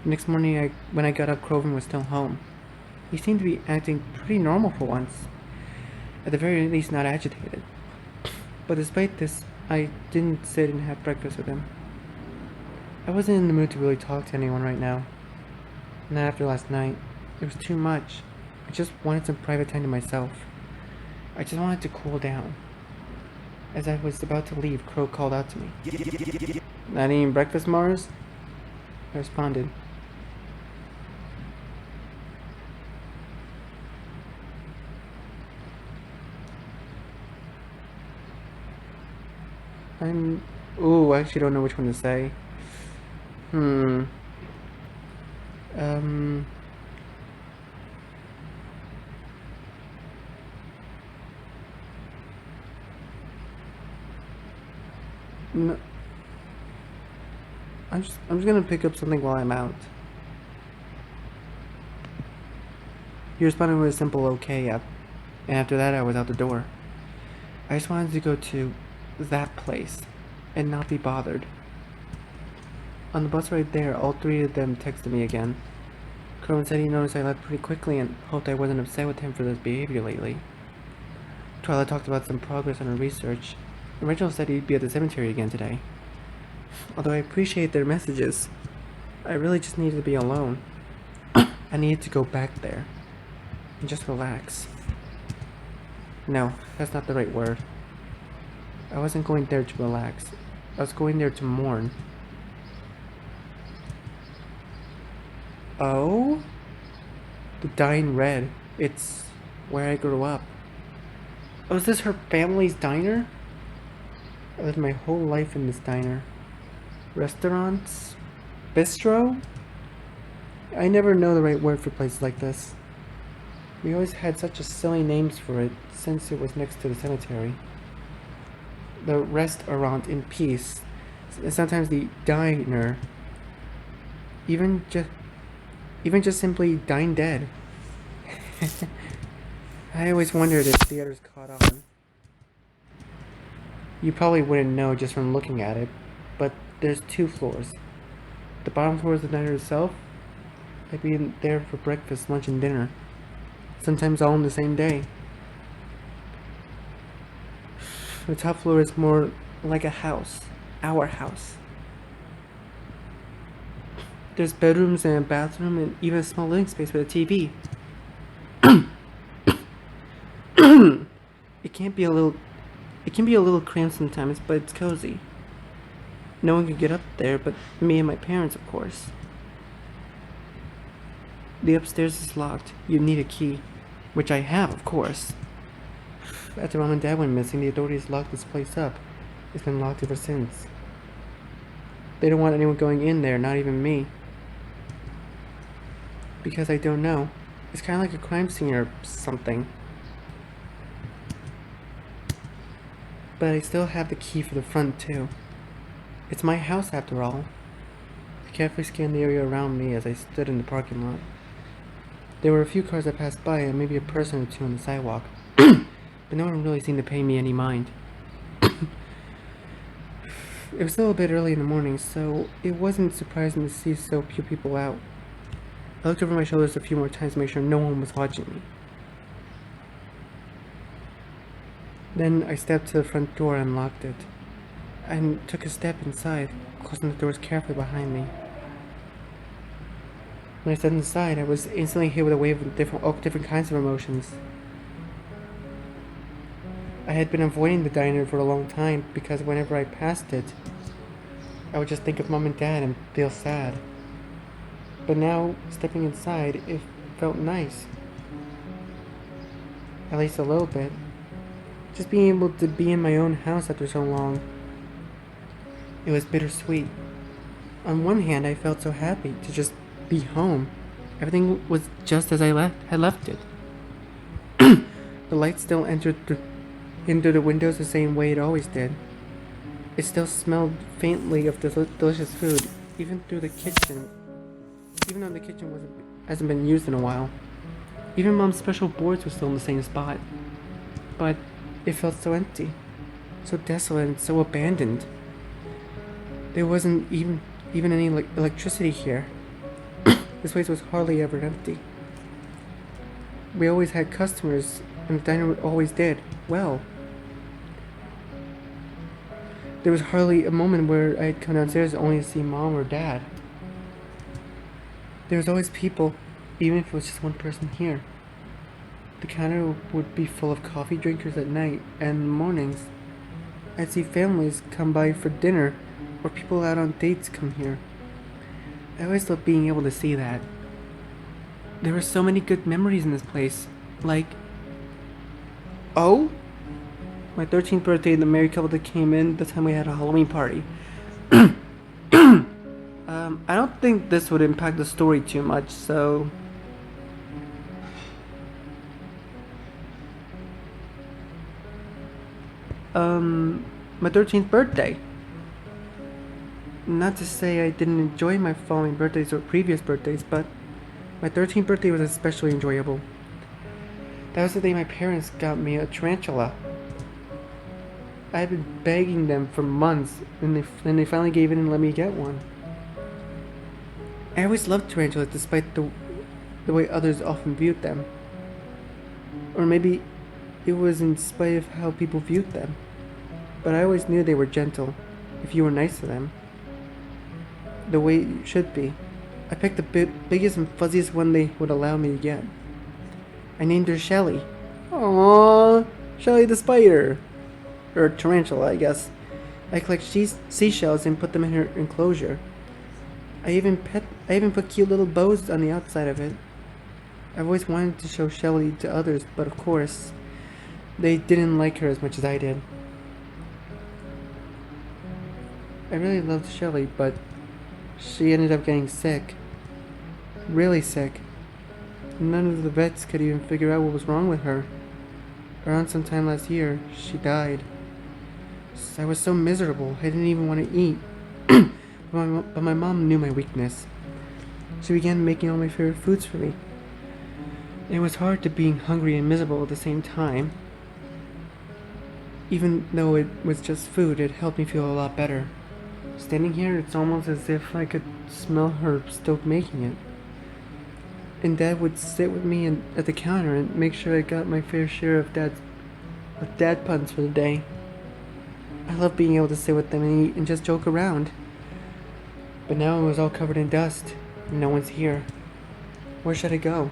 The next morning, when I got up, Croven was still home. He seemed to be acting pretty normal for once. At the very least, not agitated. But despite this, I didn't sit and have breakfast with him. I wasn't in the mood to really talk to anyone right now. Not after last night. It was too much. I just wanted some private time to myself. I just wanted to cool down. As I was about to leave, Crow called out to me. Not eating breakfast, Mars? I responded. Ooh, I actually don't know which one to say. No, I'm just gonna pick up something while I'm out. He responded with a simple okay, and after that I was out the door. I just wanted to go to that place and not be bothered. On the bus right there, all three of them texted me again. Crowen said he noticed I left pretty quickly and hoped I wasn't upset with him for this behavior lately. Twyla talked about some progress on her research, and Rachel said he'd be at the cemetery again today. Although I appreciate their messages, I really just needed to be alone. I needed to go back there and just relax. No, that's not the right word. I wasn't going there to relax. I was going there to mourn. Oh? The Dying Red. It's where I grew up. Oh, is this her family's diner? I lived my whole life in this diner. Restaurants? Bistro? I never know the right word for places like this. We always had such a silly names for it since it was next to the cemetery. The Restaurant in Peace, and sometimes the Diner. Even just simply Dine Dead. I always wondered if the others caught on. You probably wouldn't know just from looking at it, but there's 2 floors. The bottom floor is the diner itself. I'd be in there for breakfast, lunch, and dinner. Sometimes all on the same day. The top floor is more like a house. Our house. There's bedrooms and a bathroom and even a small living space with a TV. It can be a little cramped sometimes, but it's cozy. No one can get up there but me and my parents, of course. The upstairs is locked. You need a key, which I have, of course. After Mom and Dad went missing, the authorities locked this place up. It's been locked ever since. They don't want anyone going in there, not even me. Because I don't know. It's kind of like a crime scene or something. But I still have the key for the front too. It's my house after all. I carefully scanned the area around me as I stood in the parking lot. There were a few cars that passed by and maybe a person or two on the sidewalk. But no one really seemed to pay me any mind. It was still a bit early in the morning, so it wasn't surprising to see so few people out. I looked over my shoulders a few more times to make sure no one was watching me. Then I stepped to the front door and unlocked it, and took a step inside, closing the doors carefully behind me. When I stepped inside, I was instantly hit with a wave of different kinds of emotions. I had been avoiding the diner for a long time because whenever I passed it, I would just think of Mom and Dad and feel sad. But now, stepping inside, it felt nice. At least a little bit. Just being able to be in my own house after so long. It was bittersweet. On one hand, I felt so happy to just be home. Everything was just as I had left it. The light still entered into the windows the same way it always did. It still smelled faintly of delicious food, even though the kitchen hasn't been used in a while. Even Mom's special boards were still in the same spot. But it felt so empty, so desolate and so abandoned. There wasn't even any electricity here. This place was hardly ever empty. We always had customers, and the diner always did well. There was hardly a moment where I'd come downstairs only to see Mom or Dad. There was always people, even if it was just one person here. The counter would be full of coffee drinkers at night, and in the mornings, I'd see families come by for dinner, or people out on dates come here. I always loved being able to see that. There were so many good memories in this place, like... Oh? My 13th birthday, the married couple that came in, the time we had a Halloween party. I don't think this would impact the story too much, so... My 13th birthday. Not to say I didn't enjoy my following birthdays or previous birthdays, but my 13th birthday was especially enjoyable. That was the day my parents got me a tarantula. I had been begging them for months, and they finally gave in and let me get one. I always loved tarantulas despite the way others often viewed them. Or maybe it was in spite of how people viewed them. But I always knew they were gentle, if you were nice to them. The way you should be. I picked the biggest and fuzziest one they would allow me to get. I named her Shelly. Aww, Shelly the spider. Or tarantula, I guess. I collect seashells and put them in her enclosure. I even put cute little bows on the outside of it. I've always wanted to show Shelly to others, but of course, they didn't like her as much as I did. I really loved Shelly, but she ended up getting sick. Really sick. None of the vets could even figure out what was wrong with her. Around sometime last year, she died. I was so miserable, I didn't even want to eat. But my mom knew my weakness. She began making all my favorite foods for me. It was hard to being hungry and miserable at the same time. Even though it was just food, it helped me feel a lot better. Standing here, it's almost as if I could smell her still making it. And Dad would sit with me at the counter and make sure I got my fair share of dad puns for the day. I love being able to sit with them and eat and just joke around. But now it was all covered in dust, and no one's here. Where should I go?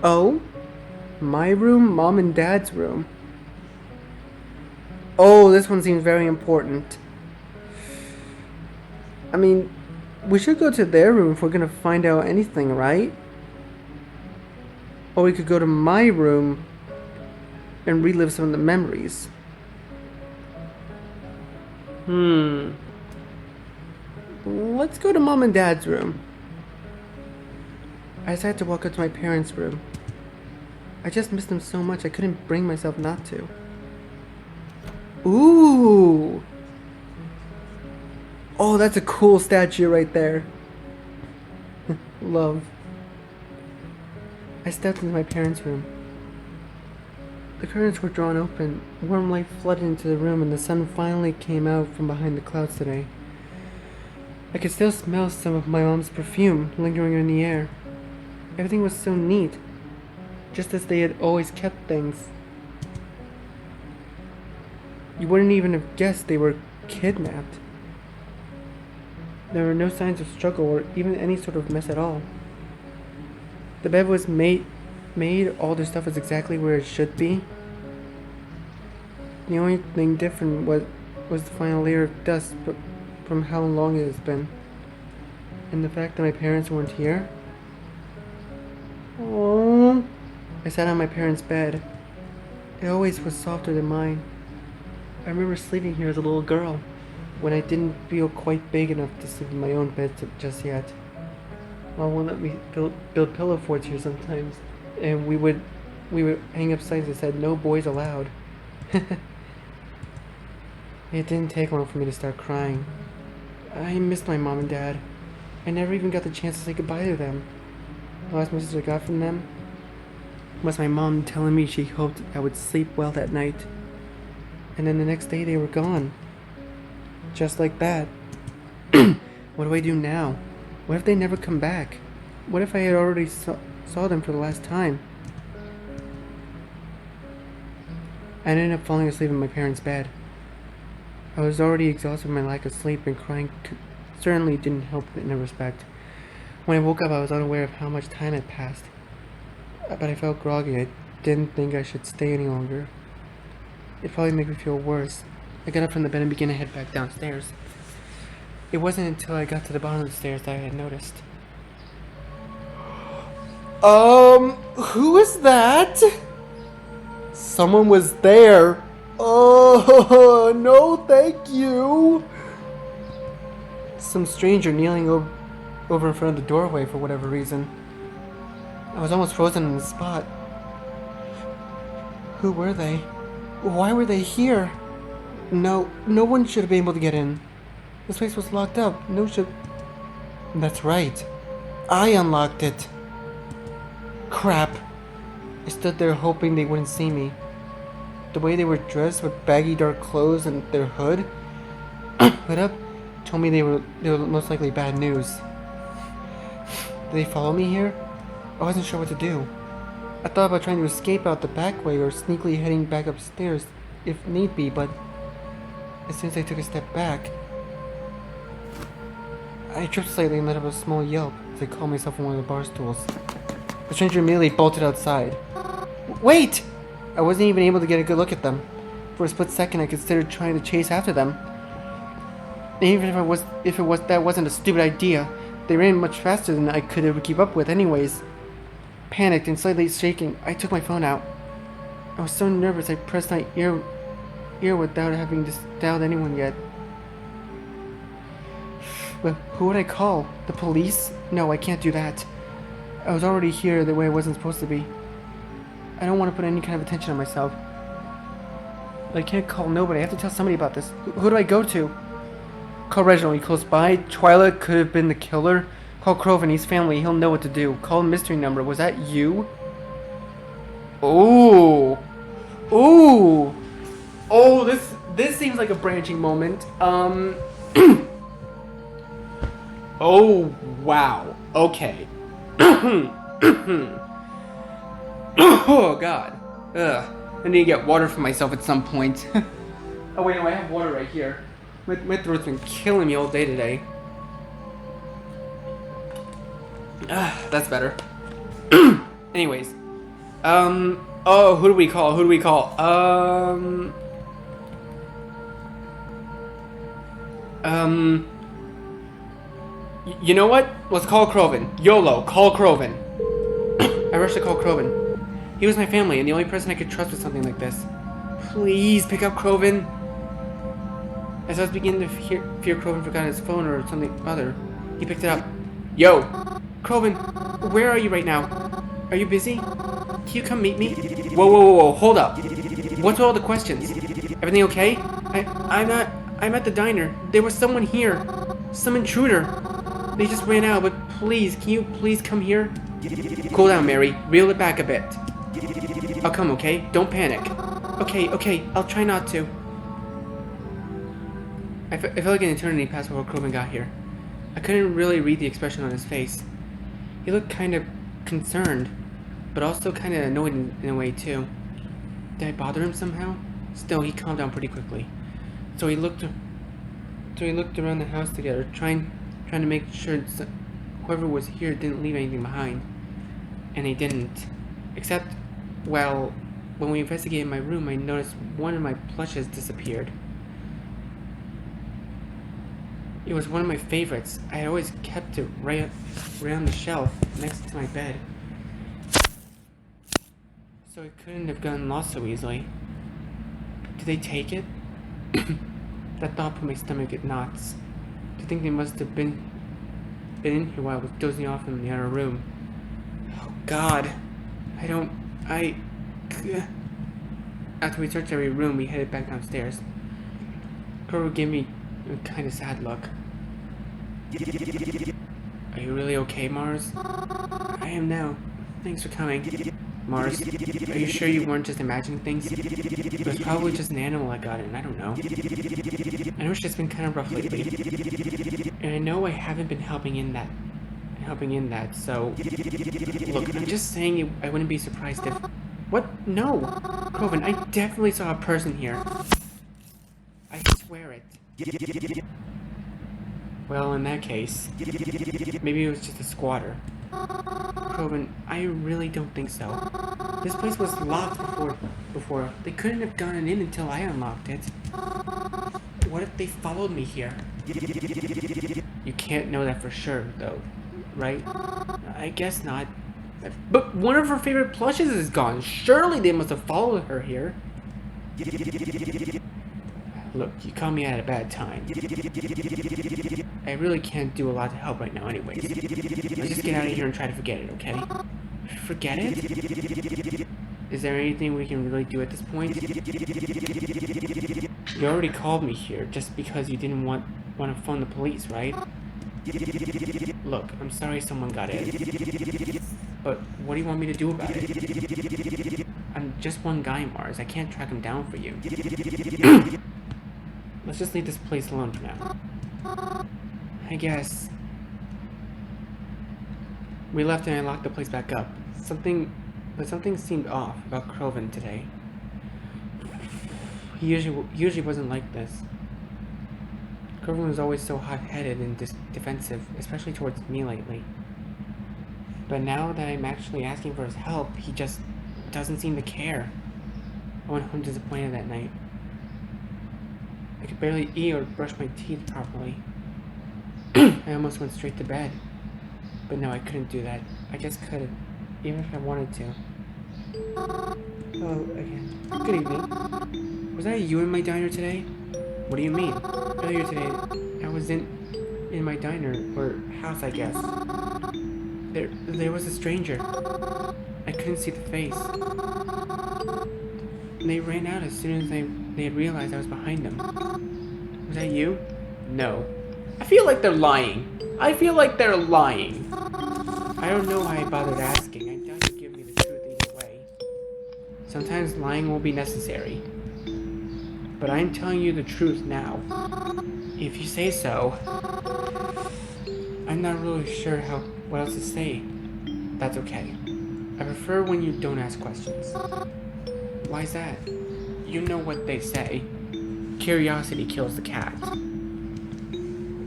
Oh? My room? Mom and Dad's room. Oh, this one seems very important. I mean, we should go to their room if we're gonna find out anything, right? Or we could go to my room and relive some of the memories. Let's go to Mom and Dad's room. I decided to walk up to my parents' room. I just missed them so much I couldn't bring myself not to. Ooh! Oh, that's a cool statue right there. Love. I stepped into my parents' room. The curtains were drawn open, warm light flooded into the room, and the sun finally came out from behind the clouds today. I could still smell some of my mom's perfume lingering in the air. Everything was so neat, just as they had always kept things. You wouldn't even have guessed they were kidnapped. There were no signs of struggle or even any sort of mess at all. The bed was made, all the stuff was exactly where it should be. The only thing different was the final layer of dust from how long it has been. And the fact that my parents weren't here. Oh, I sat on my parents' bed. It always was softer than mine. I remember sleeping here as a little girl, when I didn't feel quite big enough to sleep in my own bed just yet. Mom would let me build pillow forts here sometimes, and we would hang up signs that said "No boys allowed." It didn't take long for me to start crying. I missed my mom and dad. I never even got the chance to say goodbye to them. The last message I got from them was my mom telling me she hoped I would sleep well that night. And then the next day they were gone. Just like that. What do I do now? What if they never come back? What if I had already saw them for the last time? I ended up falling asleep in my parents' bed. I was already exhausted from my lack of sleep, and crying certainly didn't help in a respect. When I woke up, I was unaware of how much time had passed. But I felt groggy. I didn't think I should stay any longer. It'd probably make me feel worse. I got up from the bed and began to head back downstairs. It wasn't until I got to the bottom of the stairs that I had noticed. Who is that? Someone was there. Oh, no, thank you. Some stranger kneeling over in front of the doorway for whatever reason. I was almost frozen on the spot. Who were they? Why were they here? No one should have been able to get in. This place was locked up. That's right. I unlocked it. Crap. I stood there hoping they wouldn't see me. The way they were dressed with baggy dark clothes and their hood up told me they were most likely bad news. Did they follow me here? I wasn't sure what to do. I thought about trying to escape out the back way or sneakily heading back upstairs if need be, but as soon as I took a step back, I tripped slightly and let out a small yelp as I caught myself on one of the bar stools. The stranger immediately bolted outside. Wait! I wasn't even able to get a good look at them. For a split second, I considered trying to chase after them. And even if that wasn't a stupid idea, they ran much faster than I could ever keep up with anyways. Panicked and slightly shaking, I took my phone out. I was so nervous I pressed my ear without having dialed anyone yet. But who would I call? The police? No, I can't do that. I was already here the way I wasn't supposed to be. I don't want to put any kind of attention on myself. But I can't call nobody. I have to tell somebody about this. Who do I go to? Call Reginald. He's close by. Twyla could have been the killer. Call Croven. He's family. He'll know what to do. Call the mystery number. Was that you? Ooh. Ooh. Oh, this seems like a branching moment. Oh, wow. Okay. Oh, God. Ugh. I need to get water for myself at some point. Oh, wait, no, I have water right here. My throat's been killing me all day today. That's better. Anyways. Oh, who do we call? You know what? Let's call Croven. YOLO, call Croven. I rushed to call Croven. He was my family and the only person I could trust with something like this. Please pick up Croven. As I was beginning to fear Croven forgot his phone or something other, he picked it up. Yo, Croven, where are you right now? Are you busy? Can you come meet me? Whoa, hold up. What's with all the questions? Everything okay? I'm at the diner. There was someone here. Some intruder. They just ran out, but please, can you please come here? Cool down, Mary. Reel it back a bit. I'll come, okay? Don't panic. Okay, I'll try not to. I felt like an eternity passed before Croven got here. I couldn't really read the expression on his face. He looked kind of concerned, but also kind of annoyed in a way too. Did I bother him somehow? Still, he calmed down pretty quickly. So he looked around the house together, trying to make sure whoever was here didn't leave anything behind. and they didn't. Except, well, when we investigated my room, I noticed one of my plushes disappeared. It was one of my favorites. I had always kept it right on the shelf next to my bed. So it couldn't have gotten lost so easily. Did they take it? That thought put my stomach at knots. To think they must have been in here while I was dozing off in the other room. Oh God. After we searched every room, we headed back downstairs. Crow gave me a kind of sad look. Are you really okay, Mars? I am now. Thanks for coming. Mars, are you sure you weren't just imagining things? It was probably just an animal I got in, I don't know. I know it's just been kind of rough lately. And I know I haven't been helping in that, so... Look, I'm just saying I wouldn't be surprised if... What? No! Coven, I definitely saw a person here. I swear it. Well, in that case, maybe it was just a squatter. Coven, I really don't think so. This place was locked before. They couldn't have gotten in until I unlocked it. What if they followed me here? You can't know that for sure, though, right? I guess not. But one of her favorite plushes is gone. Surely they must have followed her here. Look, you caught me at a bad time. I really can't do a lot to help right now anyways. Let's just get out of here and try to forget it, okay? Forget it? Is there anything we can really do at this point? You already called me here just because you didn't want to phone the police, right? Look, I'm sorry someone got in. But what do you want me to do about it? I'm just one guy, Mars. I can't track him down for you. Let's just leave this place alone for now. I guess. We left and I locked the place back up. Something seemed off about Croven today. He usually wasn't like this. Croven was always so hot-headed and defensive, especially towards me lately. But now that I'm actually asking for his help, he just doesn't seem to care. I went home disappointed that night. I could barely eat or brush my teeth properly. I almost went straight to bed. But no, I couldn't do that. I just couldn't, even if I wanted to. Hello again. Good evening. Was that you in my diner today? What do you mean? Earlier today, I was in my diner, or house, I guess. There was a stranger. I couldn't see the face. And they ran out as soon as they had realized I was behind them. Was that you? No. I feel like they're lying. I don't know why I bothered asking. I doubt you'd give me the truth either way. Sometimes lying will be necessary. But I'm telling you the truth now. If you say so. I'm not really sure what else to say. That's okay. I prefer when you don't ask questions. Why's that? You know what they say. Curiosity kills the cat.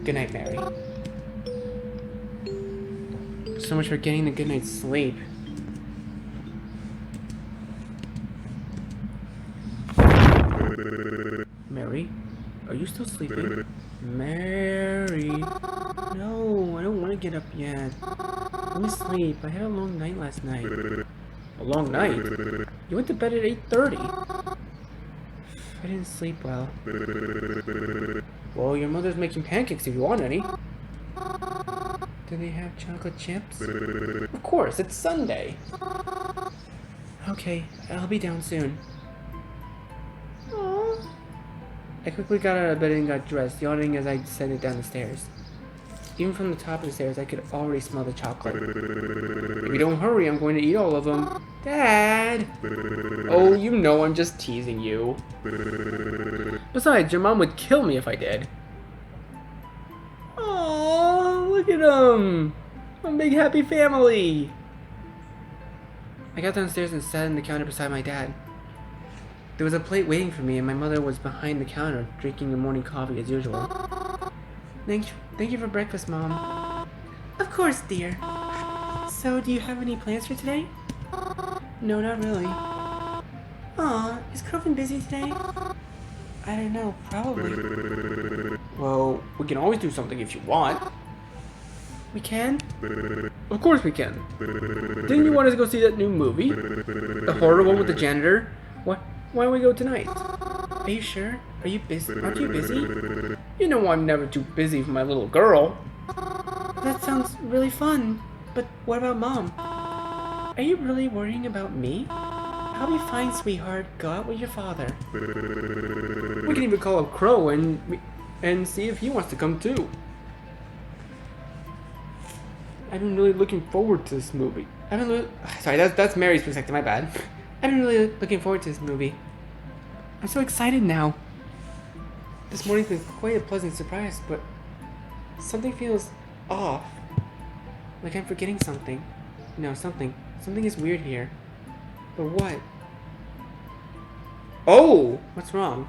Good night, Mary. So much for getting a good night's sleep. Mary? Are you still sleeping? Mary? No, I don't want to get up yet. Let me sleep. I had a long night last night. A long night? You went to bed at 8:30. I didn't sleep well. Well, your mother's making pancakes if you want any. Do they have chocolate chips? Of course, it's Sunday. Okay, I'll be down soon. Aww. I quickly got out of bed and got dressed, yawning as I descended down the stairs. Even from the top of the stairs, I could already smell the chocolate. If you don't hurry, I'm going to eat all of them. Dad! Oh, you know I'm just teasing you. Besides, your mom would kill me if I did. Aww, look at them! A big happy family! I got downstairs and sat on the counter beside my dad. There was a plate waiting for me and my mother was behind the counter, drinking the morning coffee as usual. Thank you for breakfast, Mom. Of course, dear. So, do you have any plans for today? No, not really. Aw, is Curvin busy today? I don't know, probably. Well, we can always do something if you want. We can? Of course we can. Didn't you want us to go see that new movie? The horror one with the janitor? What? Why don't we go tonight? Are you sure? Are you busy? Aren't you busy? You know I'm never too busy for my little girl. That sounds really fun. But what about Mom? Are you really worrying about me? I'll be fine, sweetheart. Go out with your father. We can even call up Crow and see if he wants to come too. I've been really looking forward to this movie. Sorry, that's Mary's perspective, my bad. I've been really looking forward to this movie. I'm so excited now. This morning's been quite a pleasant surprise, but something feels off. Like I'm forgetting something. No, something is weird here. But what? Oh! What's wrong?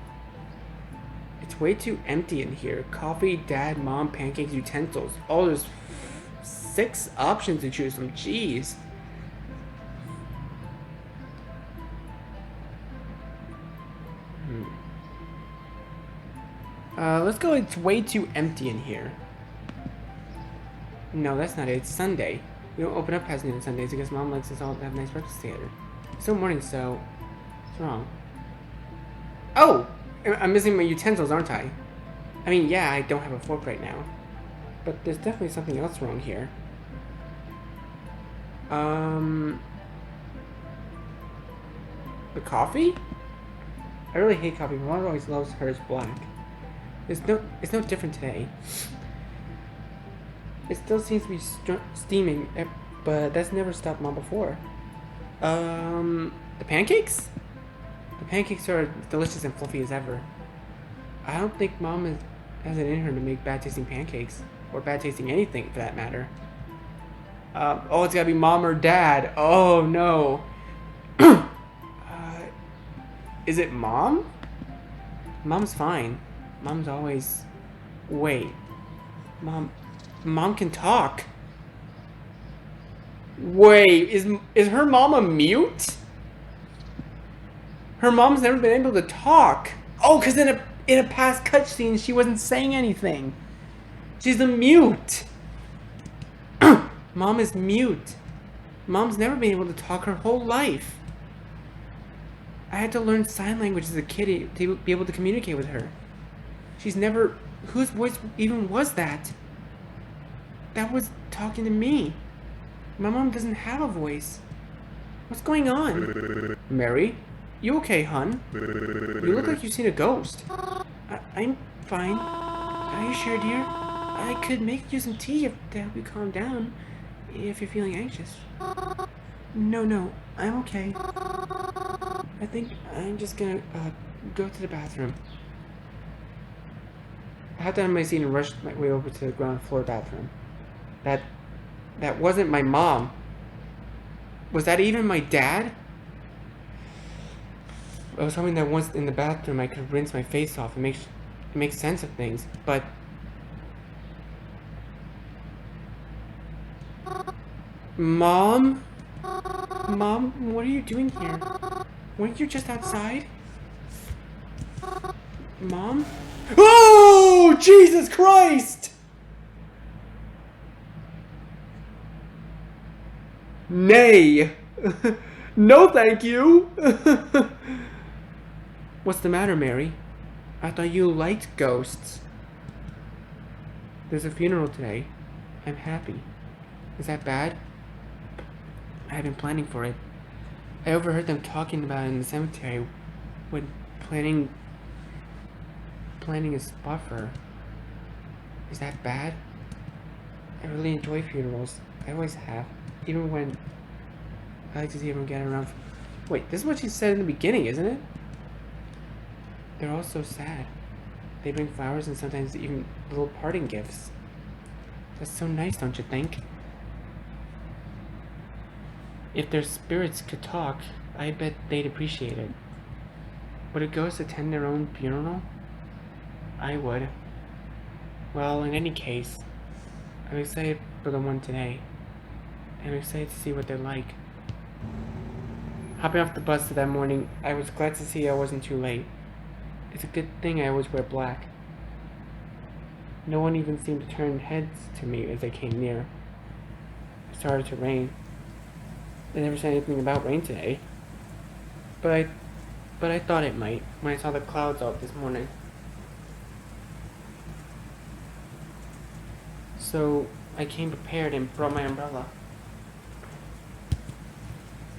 It's way too empty in here. Coffee, Dad, Mom, pancakes, utensils. Oh, there's 6 options to choose from. Jeez. Let's go. It's way too empty in here. No, that's not it. It's Sunday. We don't open up past noon on Sundays because Mom likes us all to have nice breakfast together. It's still morning, so what's wrong? Oh! I'm missing my utensils, aren't I? I mean, yeah, I don't have a fork right now. But there's definitely something else wrong here. The coffee? I really hate coffee, but Mom always loves hers black. It's no different today. It still seems to be steaming, but that's never stopped Mom before. The pancakes? The pancakes are delicious and fluffy as ever. I don't think Mom has it in her to make bad-tasting pancakes. Or bad-tasting anything, for that matter. Oh, it's gotta be Mom or Dad. Oh, no. Is it Mom? Mom's fine. Mom's always... Wait. Mom can talk. Wait, is her mom a mute? Her mom's never been able to talk. Oh, because in a past cutscene, she wasn't saying anything. She's a mute. Mom is mute. Mom's never been able to talk her whole life. I had to learn sign language as a kid to be able to communicate with her. She's never... Whose voice even was that? That was talking to me. My mom doesn't have a voice. What's going on? Mary? You okay, hun? You look like you've seen a ghost. I'm fine. Are you sure, dear? I could make you some tea to help you calm down, if you're feeling anxious. No, I'm okay. I think I'm just gonna go to the bathroom. I hopped out of my seat and rushed my way over to the ground floor bathroom. That wasn't my mom. Was that even my dad? I was hoping that once in the bathroom I could rinse my face off and make sense of things, but... Mom? Mom, what are you doing here? Weren't you just outside? Mom? Oh, Jesus Christ! Nay! No, thank you! What's the matter, Mary? I thought you liked ghosts. There's a funeral today. I'm happy. Is that bad? I have been planning for it. I overheard them talking about it in the cemetery when planning a spot for her. Is that bad? I really enjoy funerals. I always have. Even when I like to see everyone get around. Wait, this is what she said in the beginning, isn't it? They're all so sad. They bring flowers and sometimes even little parting gifts. That's so nice, don't you think? If their spirits could talk, I bet they'd appreciate it. Would a ghost attend their own funeral? I would. Well, in any case, I'm excited for the one today. I'm excited to see what they're like. Hopping off the bus that morning, I was glad to see I wasn't too late. It's a good thing I always wear black. No one even seemed to turn heads to me as I came near. It started to rain. They never said anything about rain today. But I thought it might when I saw the clouds out this morning. So I came prepared and brought my umbrella.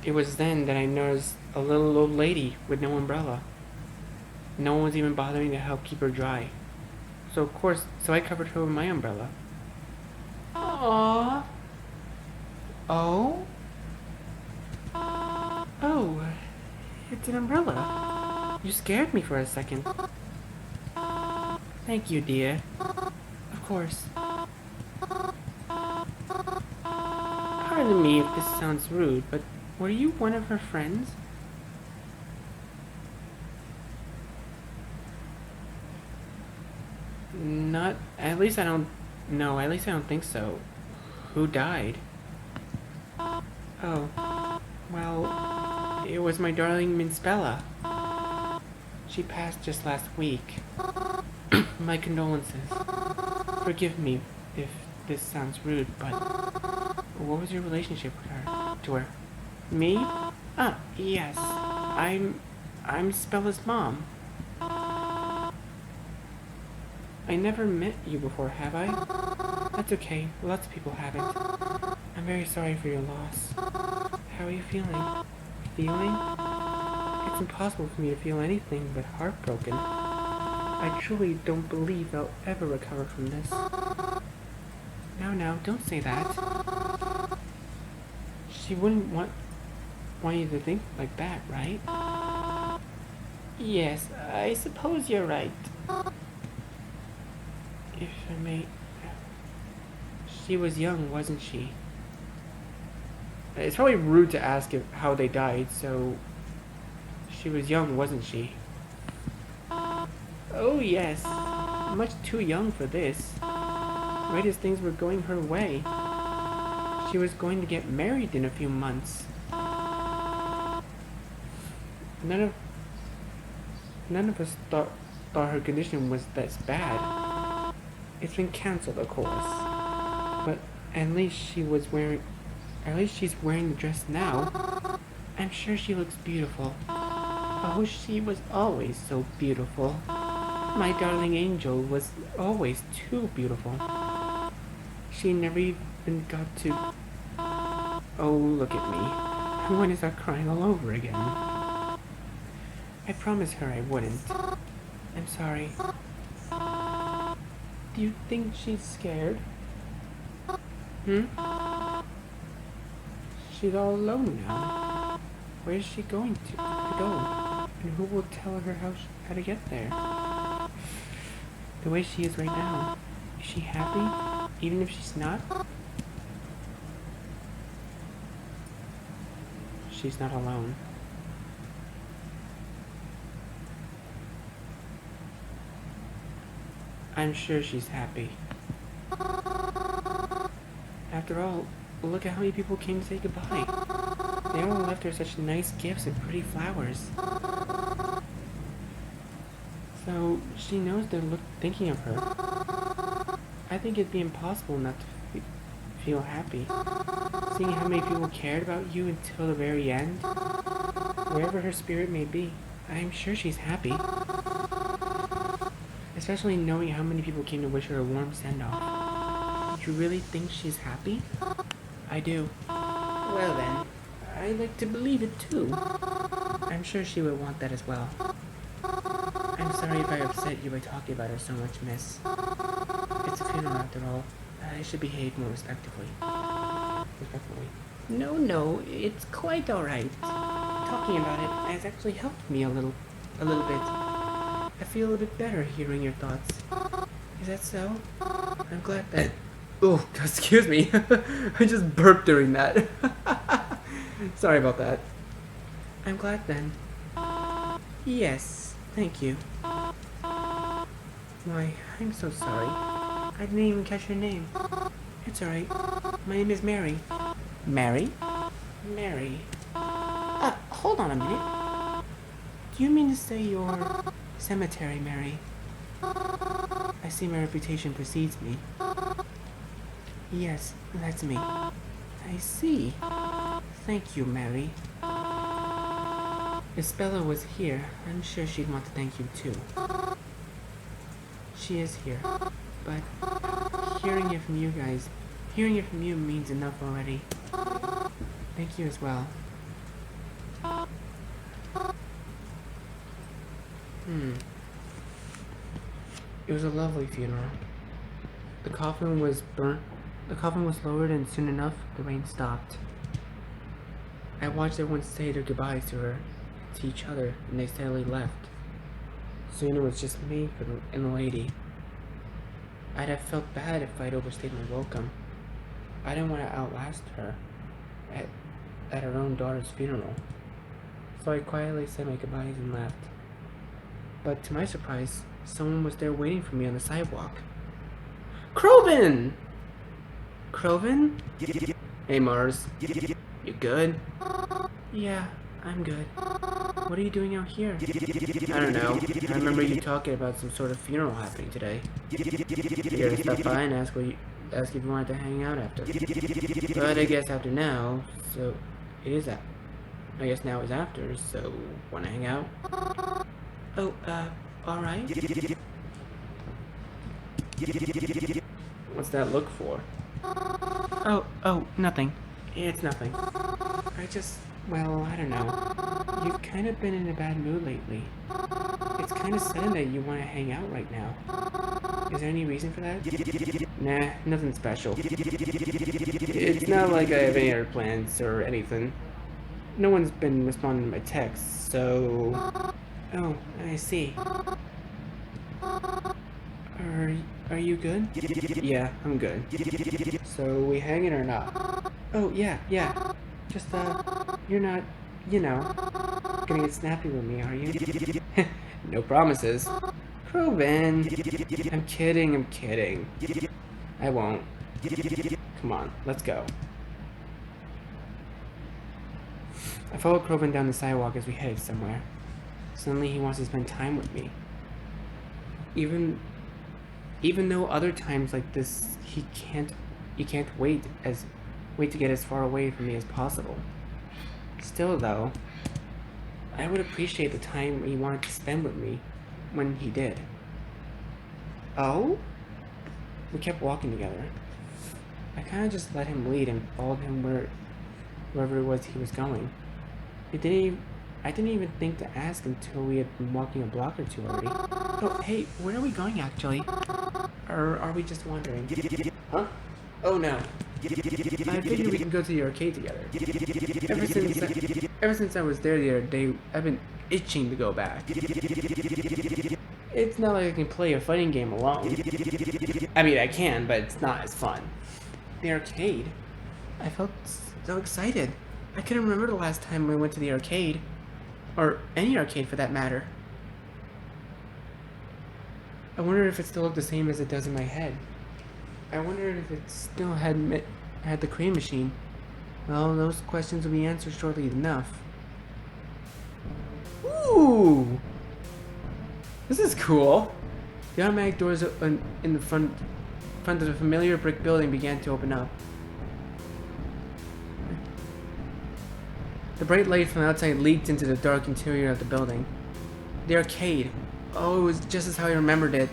It was then that I noticed a little old lady with no umbrella. No one was even bothering to help keep her dry. So I covered her with my umbrella. Aww. Oh? Oh, it's an umbrella. You scared me for a second. Thank you, dear. Of course. Pardon me if this sounds rude, but were you one of her friends? Not, at least I don't think so. Who died? Oh, well, it was my darling Miss Bella. She passed just last week. My condolences. Forgive me if this sounds rude, but what was your relationship with her? To her? Me? Ah, yes. I'm Bella's mom. I never met you before, have I? That's okay. Lots of people haven't. I'm very sorry for your loss. How are you feeling? Feeling? It's impossible for me to feel anything but heartbroken. I truly don't believe I'll ever recover from this. No, don't say that. She wouldn't want you to think like that, right? Yes, I suppose you're right. If I may... She was young, wasn't she? It's probably rude to ask how they died, so... She was young, wasn't she? Oh yes, much too young for this. Right as things were going her way. She was going to get married in a few months. None of us thought her condition was this bad. It's been cancelled, of course. But at least she's wearing the dress now. I'm sure she looks beautiful. Oh, she was always so beautiful. My darling angel was always too beautiful. She never even got to... Oh, look at me. I'm going to start crying all over again. I promised her I wouldn't. I'm sorry. Do you think she's scared? She's all alone now. Where is she going to go? And who will tell her how to get there? The way she is right now. Is she happy? Even if she's not? She's not alone. I'm sure she's happy. After all, look at how many people came to say goodbye. They all left her such nice gifts and pretty flowers. So, she knows they're thinking of her. I think it'd be impossible not to feel happy. Seeing how many people cared about you until the very end. Wherever her spirit may be, I'm sure she's happy. Especially knowing how many people came to wish her a warm send-off. You really think she's happy? I do. Well then, I like to believe it too. I'm sure she would want that as well. I'm sorry if I upset you by talking about her so much, miss. It's a funeral after all. I should behave more respectfully. No, it's quite alright. Talking about it has actually helped me a little bit. I feel a bit better hearing your thoughts. Is that so? I'm glad that... Oh, excuse me. I just burped during that. Sorry about that. I'm glad then. Yes, thank you. Why, I'm so sorry. I didn't even catch your name. It's alright. My name is Mary. Mary? Mary. Hold on a minute. Do you mean to say you're Cemetery Mary? I see my reputation precedes me. Yes, that's me. I see. Thank you, Mary. If Bella was here, I'm sure she'd want to thank you too. She is here, but hearing it from you means enough already. Thank you as well. It was a lovely funeral. The coffin was lowered, and soon enough, the rain stopped. I watched everyone say their goodbyes to her, to each other, and they steadily left. Soon it was just me and the lady. I'd have felt bad if I'd overstayed my welcome. I didn't want to outlast her at her own daughter's funeral. So I quietly said my goodbyes and left. But to my surprise, someone was there waiting for me on the sidewalk. Kroven! Kroven? Hey Mars. You good? Yeah, I'm good. What are you doing out here? I don't know. I remember you talking about some sort of funeral happening today. Figured I'd stop by and ask if you wanted to hang out after. But I guess after now, so it is that. I guess now is after, so wanna hang out? Oh, alright. What's that look for? Oh, nothing. It's nothing. Well, I don't know. You've kind of been in a bad mood lately. It's kind of sudden that you want to hang out right now. Is there any reason for that? Nah, nothing special. It's not like I have any other plans or anything. No one's been responding to my texts, so... Oh, I see. Are you good? Yeah, I'm good. So, we hanging or not? Oh, yeah. Just, you're not, gonna get snappy with me, are you? No promises. Kroven. I'm kidding. I won't. Come on, let's go. I followed Kroven down the sidewalk as we headed somewhere. Suddenly he wants to spend time with me. Even though other times like this he can't wait to get as far away from me as possible. Still though, I would appreciate the time he wanted to spend with me when he did. Oh? We kept walking together. I kinda just let him lead and followed him wherever it was he was going. I didn't even think to ask until we had been walking a block or two already. Oh, hey, where are we going actually? Or are we just wandering? Huh? Oh no. I figured we can go to the arcade together. Ever since I was there the other day, I've been itching to go back. It's not like I can play a fighting game alone. I mean, I can, but it's not as fun. The arcade? I felt so excited. I couldn't remember the last time we went to the arcade. Or any arcade for that matter. I wondered if it still looked the same as it does in my head. I wondered if it still had the crane machine. Well, those questions will be answered shortly enough. Ooh! This is cool! The automatic doors in the front of the familiar brick building began to open up. The bright light from outside leaked into the dark interior of the building. The arcade. Oh, it was just as how I remembered it.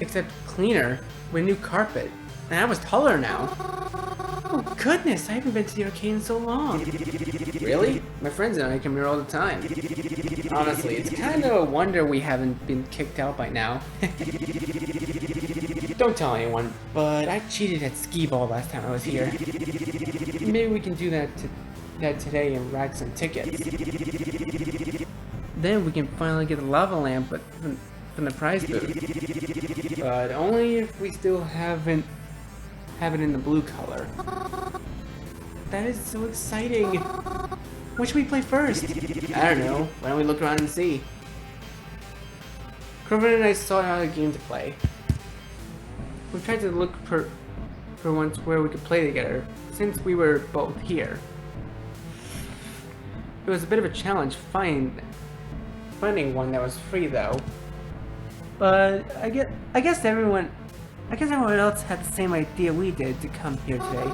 Except cleaner, with new carpet. And I was taller now. Oh goodness, I haven't been to the arcade in so long. Really? My friends and I come here all the time. Honestly, it's kind of a wonder we haven't been kicked out by now. Don't tell anyone, but I cheated at skee-ball last time I was here. Maybe we can do that today and rack some tickets. Then we can finally get the lava lamp from the prize booth. But only if we still have it in the blue color. That is so exciting. What should we play first? I don't know. Why don't we look around and see? Kroven and I sought out a game to play. We tried to look for once where we could play together, since we were both here. It was a bit of a challenge finding one that was free though. But I guess everyone else had the same idea we did to come here today.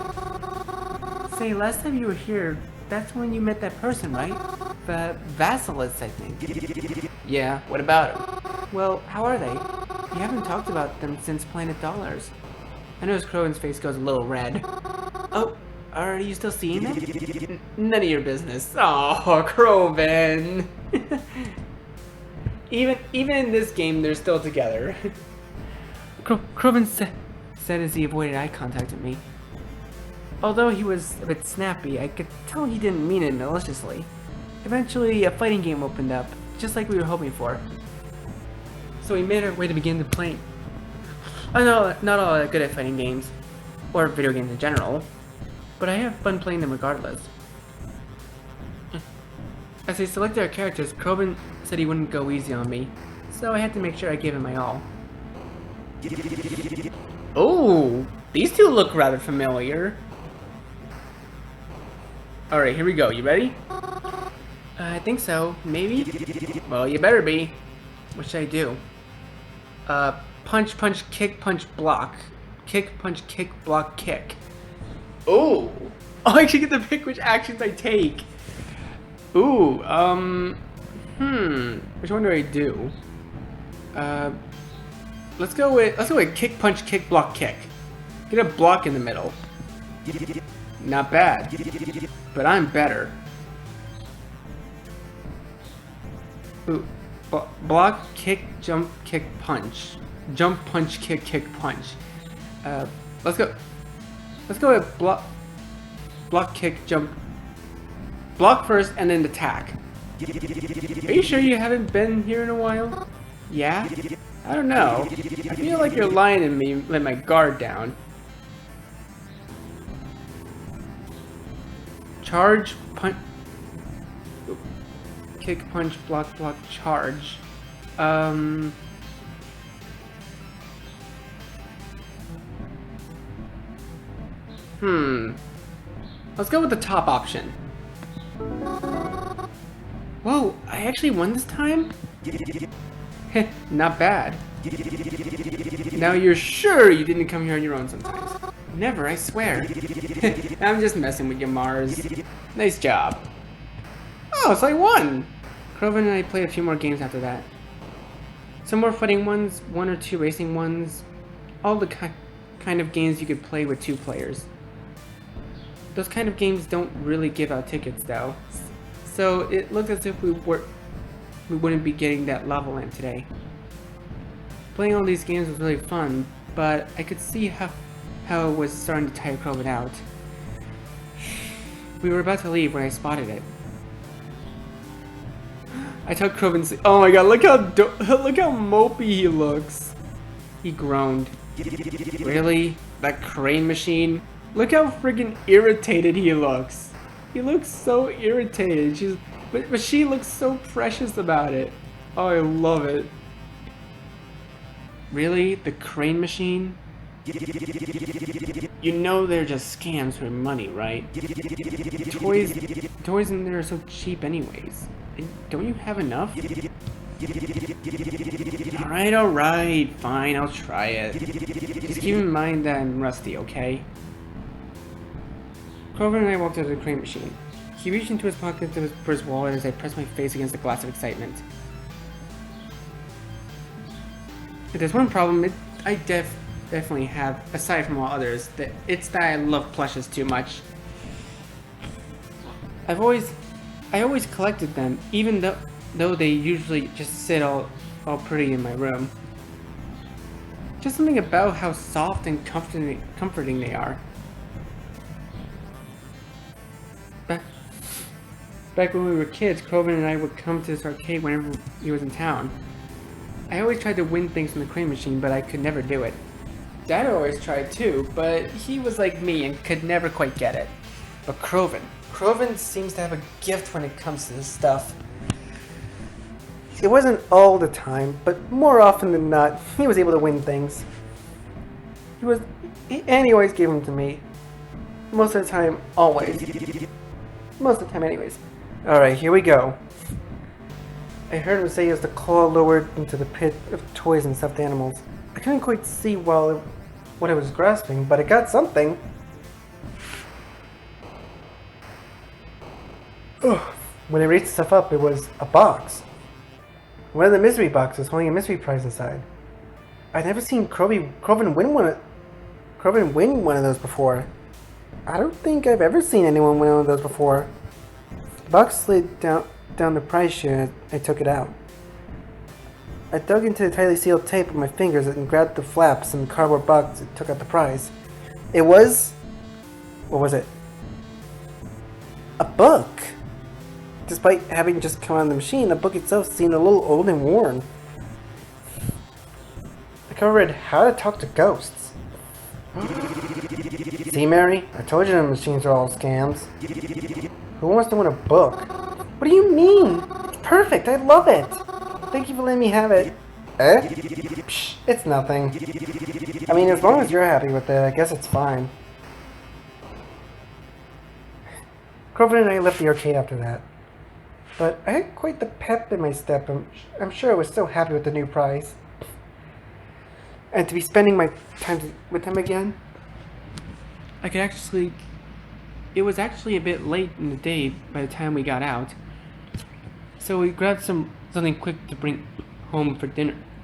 Say, last time you were here, that's when you met that person, right? The Vasilis, I think. Yeah, what about them? Well, how are they? You haven't talked about them since Planet Dollars. I notice Croven's face goes a little red. Oh, are you still seeing them? None of your business. Oh, Croven. Even in this game, they're still together. Croven said as he avoided eye contact with me. Although he was a bit snappy, I could tell he didn't mean it maliciously. Eventually, a fighting game opened up, just like we were hoping for. So we made our way to begin the playing. I know not all that good at fighting games, or video games in general, but I have fun playing them regardless. As they selected our characters, Croven said he wouldn't go easy on me, so I had to make sure I gave him my all. Oh, these two look rather familiar. Alright, here we go. You ready? I think so. Maybe? Well, you better be. What should I do? Punch, punch, kick, punch, block. Kick, punch, kick, block, kick. Oh! Oh, I should get to pick which actions I take. Ooh, which one do I do? Let's go with kick, punch, kick, block, kick. Get a block in the middle. Not bad. But I'm better. Ooh, block, kick, jump, kick, punch. Jump, punch, kick, kick, punch. Let's go with block, kick, jump. Block first and then attack. Are you sure you haven't been here in a while? Yeah? I don't know. I feel like you're lying to me, let my guard down. Charge, punch, kick, punch, block, charge. Let's go with the top option. Whoa, I actually won this time? Heh, not bad. Now you're sure you didn't come here on your own sometimes? Never, I swear. I'm just messing with you, Mars. Nice job. Oh, so I won! Croven and I played a few more games after that. Some more fighting ones, one or two racing ones. All the kind of games you could play with two players. Those kind of games don't really give out tickets though. So it looked as if we wouldn't be getting that level in today. Playing all these games was really fun, but I could see how it was starting to tire Croven out. We were about to leave when I spotted it. I told Croven, "Oh my god, look how mopey he looks." He groaned. Really? That crane machine? Look how friggin' irritated he looks. He looks so irritated. But she looks so precious about it. Oh, I love it. Really? The crane machine? You know they're just scams for money, right? Toys in there are so cheap anyways. And don't you have enough? Alright, fine, I'll try it. Just keep in mind that I'm rusty, okay? Croven and I walked out of the crane machine. He reached into his pocket for his wallet as I pressed my face against the glass of excitement. If there's one problem I definitely have, aside from all others, it's that I love plushes too much. I always collected them, even though they usually just sit all pretty in my room. Just something about how soft and comforting they are. Back when we were kids, Croven and I would come to this arcade whenever he was in town. I always tried to win things from the crane machine, but I could never do it. Dad always tried too, but he was like me and could never quite get it. But Croven seems to have a gift when it comes to this stuff. It wasn't all the time, but more often than not, he was able to win things. And he always gave them to me. Most of the time, always. Most of the time, anyways. Alright, here we go. I heard him say he was the claw lowered into the pit of toys and stuffed animals. I couldn't quite see what I was grasping, but I got something. When I raised the stuff up, it was a box. One of the mystery boxes holding a mystery prize inside. I'd never seen Kroven win one of those before. I don't think I've ever seen anyone win one of those before. The box slid down the prize chute and I took it out. I dug into the tightly sealed tape with my fingers and grabbed the flaps and cardboard box and took out the prize. It was... what was it? A book! Despite having just come out of the machine, the book itself seemed a little old and worn. The cover read, How to Talk to Ghosts. See, Mary? I told you the machines are all scams. Who wants to win a book? What do you mean? It's perfect, I love it! Thank you for letting me have it. Eh? Psh, it's nothing. I mean, as long as you're happy with it, I guess it's fine. Kroven and I left the arcade after that. But I had quite the pep in my step. I'm sure I was so happy with the new prize. And to be spending my time with him again. It was actually a bit late in the day by the time we got out. So we grabbed something quick to bring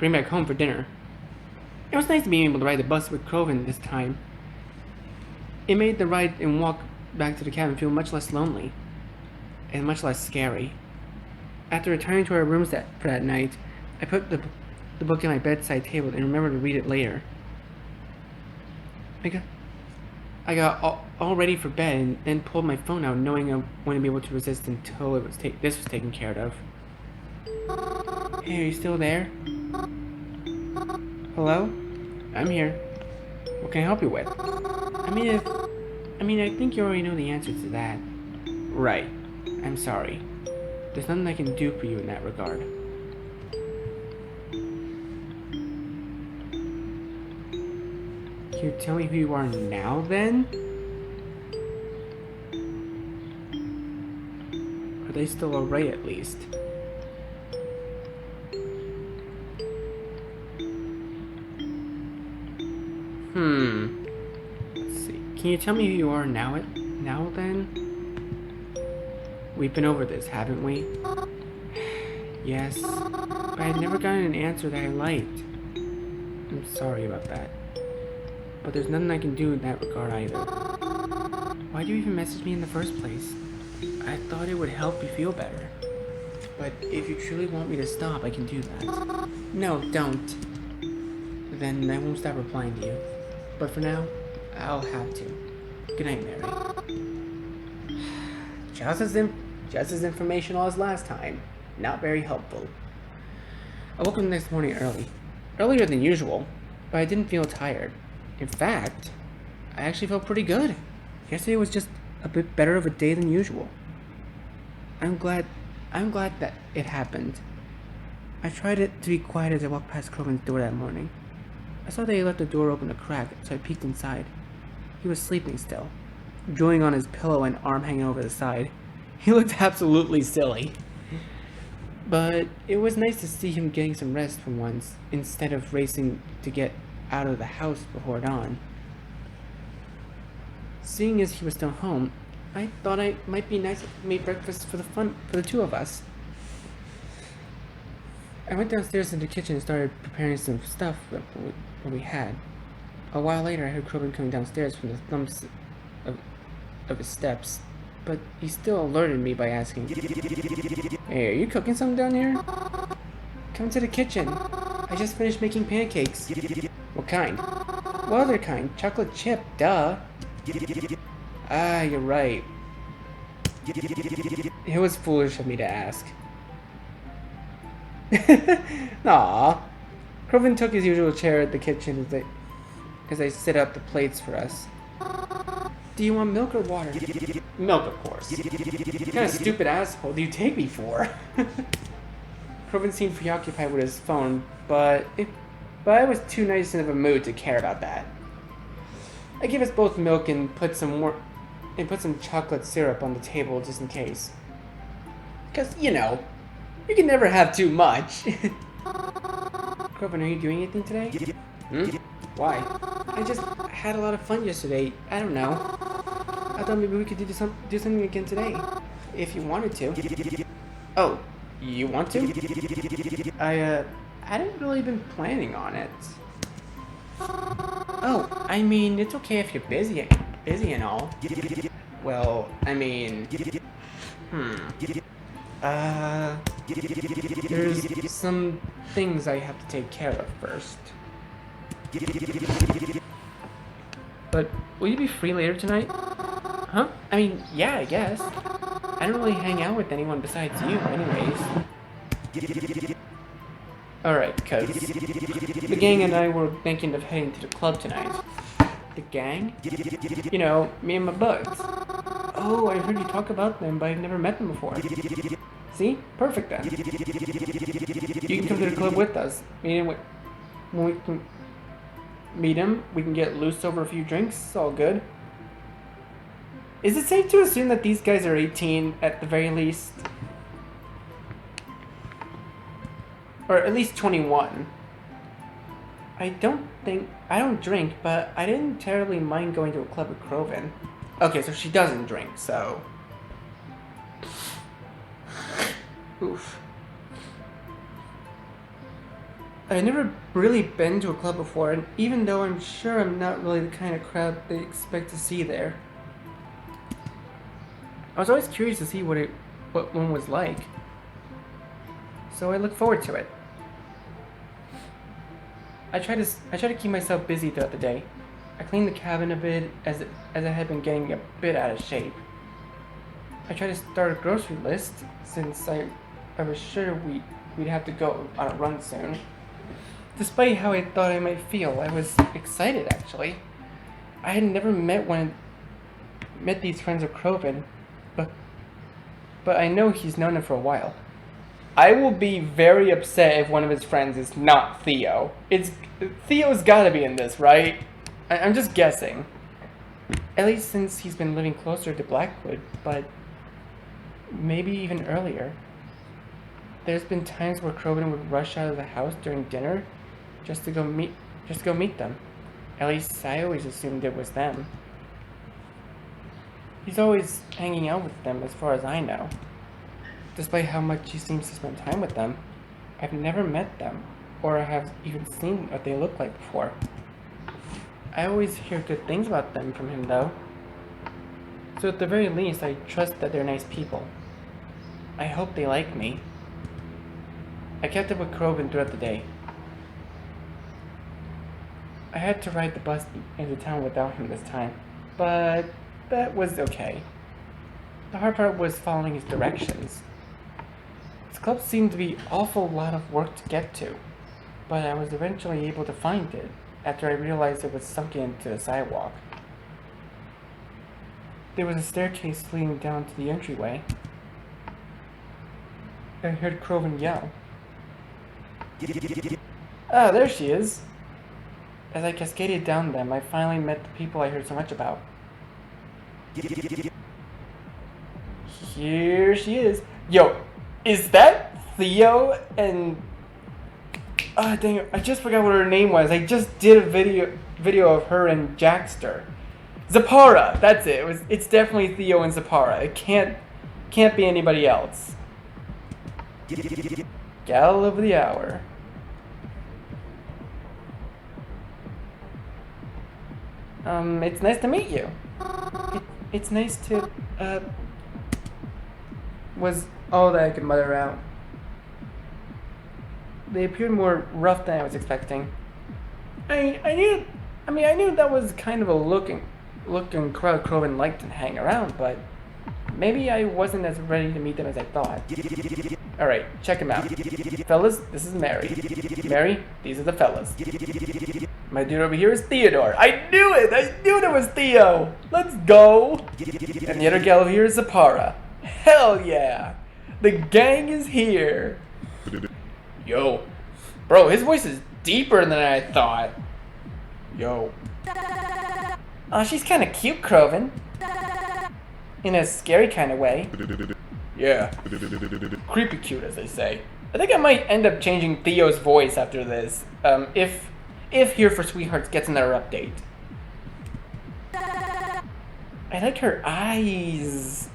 back home for dinner. It was nice to be able to ride the bus with Kroven this time. It made the ride and walk back to the cabin feel much less lonely. And much less scary. After returning to our rooms for that night, I put the book on my bedside table and remembered to read it later. I got all ready for bed and then pulled my phone out, knowing I wouldn't be able to resist until this was taken care of. Hey, are you still there? Hello? I'm here. What can I help you with? I think you already know the answer to that. Right. I'm sorry. There's nothing I can do for you in that regard. Can you tell me who you are now, then? Are they still alright, at least? Let's see. Can you tell me who you are now, then? We've been over this, haven't we? Yes, but I've never gotten an answer that I liked. I'm sorry about that. But there's nothing I can do in that regard either. Why'd you even message me in the first place? I thought it would help you feel better. But if you truly want me to stop, I can do that. No, don't. Then I won't stop replying to you. But for now, I'll have to. Good night, Mary. Just as informational as last time. Not very helpful. I woke up the next morning earlier than usual, but I didn't feel tired. In fact, I actually felt pretty good. Yesterday was just a bit better of a day than usual. I'm glad that it happened. I tried to be quiet as I walked past Kroven's door that morning. I saw that he left the door open a crack, so I peeked inside. He was sleeping still, drooling on his pillow and arm hanging over the side. He looked absolutely silly. But it was nice to see him getting some rest for once, instead of racing to get out of the house before dawn. Seeing as he was still home, I thought it might be nice if we made breakfast for the two of us. I went downstairs in the kitchen and started preparing some stuff that we had. A while later, I heard Kroven coming downstairs from the thumps of his steps, but he still alerted me by asking, "Hey, are you cooking something down here? Come to the kitchen. I just finished making pancakes." "What kind?" "What other kind? Chocolate chip, duh." "Ah, you're right. It was foolish of me to ask." Aww. Kroven took his usual chair at the kitchen as I set up the plates for us. "Do you want milk or water?" "Milk, of course." "What kind of stupid asshole do you take me for?" Kroven seemed preoccupied with his phone, but I was too nice in a mood to care about that. I gave us both milk and put some chocolate syrup on the table just in case. Cause you know, you can never have too much. Kroven, are you doing anything today? Hmm? Why? I just had a lot of fun yesterday. I don't know. I thought maybe we could do something again today, if you wanted to. Oh, you want to? I hadn't really been planning on it. Oh, I mean, it's okay if you're busy and all. Well, I mean, there's some things I have to take care of first. But will you be free later tonight? Huh? I mean, yeah, I guess. I don't really hang out with anyone besides you, anyways. Alright, cuz the gang and I were thinking of heading to the club tonight. The gang? You know, me and my buds. Oh, I heard you talk about them, but I've never met them before. See? Perfect then. You can come to the club with us. When we can meet him, we can get loose over a few drinks. It's all good. Is it safe to assume that these guys are 18 at the very least? Or at least 21. I don't drink, but I didn't terribly mind going to a club with Kroven. Okay, so she doesn't drink, so... Oof. I've never really been to a club before, and even though I'm sure I'm not really the kind of crowd they expect to see there, I was always curious to see what one was like. So I look forward to it. I try to keep myself busy throughout the day. I cleaned the cabin a bit as I had been getting a bit out of shape. I try to start a grocery list since I was sure we'd have to go on a run soon. Despite how I thought I might feel, I was excited actually. I had never met these friends of Kroven, but I know he's known him for a while. I will be very upset if one of his friends is not Theo. Theo's gotta be in this, right? I'm just guessing. At least since he's been living closer to Blackwood, but maybe even earlier. There's been times where Kroven would rush out of the house during dinner just to go meet them. At least I always assumed it was them. He's always hanging out with them as far as I know. Despite how much he seems to spend time with them, I've never met them, or have even seen what they look like before. I always hear good things about them from him though. So at the very least, I trust that they're nice people. I hope they like me. I kept up with Kroven throughout the day. I had to ride the bus into town without him this time, but that was okay. The hard part was following his directions. This club seemed to be an awful lot of work to get to, but I was eventually able to find it after I realized it was sunken into the sidewalk. There was a staircase leading down to the entryway. I heard Kroven yell. Ah, there she is! As I cascaded down them, I finally met the people I heard so much about. Here she is. Yo, is that Theo and... Ah, dang it, I just forgot what her name was. I just did a video of her and Jackster. Zapara, that's it. It's definitely Theo and Zapara. It can't be anybody else. Gal of the hour. It's nice to meet you. It's nice to, was all that I could mutter out. They appeared more rough than I was expecting. I knew that was kind of a looking crowd Kroven liked to hang around, but maybe I wasn't as ready to meet them as I thought. Alright, check him out. Fellas, this is Mary. Mary, these are the fellas. My dude over here is Theodore. I knew it! I knew it was Theo! Let's go! And the other gal over here is Zapara. Hell yeah! The gang is here! Yo. Bro, his voice is deeper than I thought. Yo. Oh, she's kind of cute, Kroven. In a scary kind of way. Yeah. Creepy cute, as they say. I think I might end up changing Theo's voice after this. If Here for Sweethearts gets another update. I like her eyes.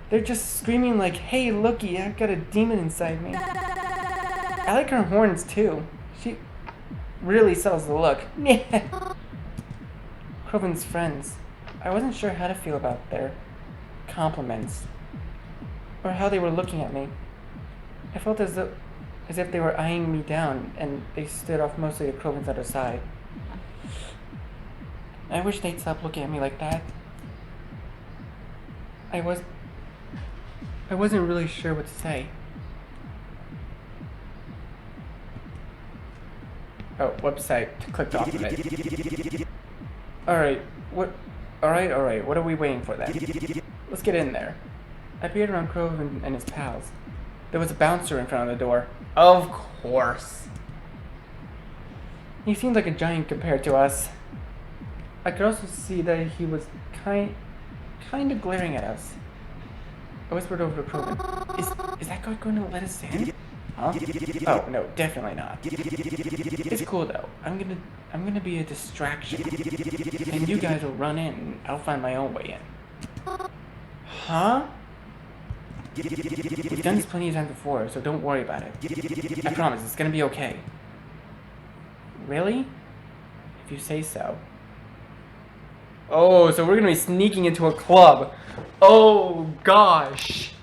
They're just screaming like, hey, looky, I've got a demon inside me. I like her horns too. She really sells the look. Kroven's friends. I wasn't sure how to feel about their compliments. Or how they were looking at me. I felt as if they were eyeing me down, and they stood off mostly to Kroven's other side. I wish they'd stop looking at me like that. I wasn't really sure what to say. Oh, website. Clicked off of it. Alright, what are we waiting for then? Let's get in there. I peered around Kroven and his pals. There was a bouncer in front of the door. Of course. He seemed like a giant compared to us. I could also see that he was kind of glaring at us. I whispered over to Kroven. Is that guy going to let us in? Huh? Oh, no, definitely not. It's cool though. I'm gonna be a distraction. And you guys will run in and I'll find my own way in. Huh? We've done this plenty of times before, so don't worry about it. I promise, it's gonna be okay. Really? If you say so. Oh, so we're gonna be sneaking into a club. Oh gosh.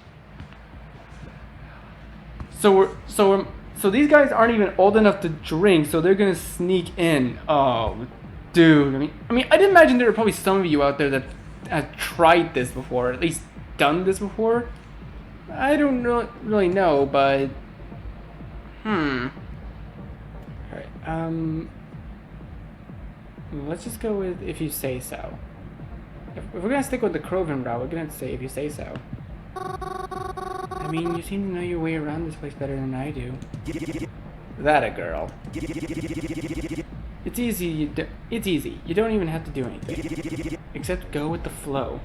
So these guys aren't even old enough to drink, so they're gonna sneak in. Oh, dude. I mean, I'd imagine there are probably some of you out there that have tried this before, or at least done this before. I don't really know, but alright, let's just go with if you say so. If we're gonna stick with the Kroven route, we're gonna say if you say so. I mean, you seem to know your way around this place better than I do. That a girl. It's easy. It's easy. You don't even have to do anything, except go with the flow.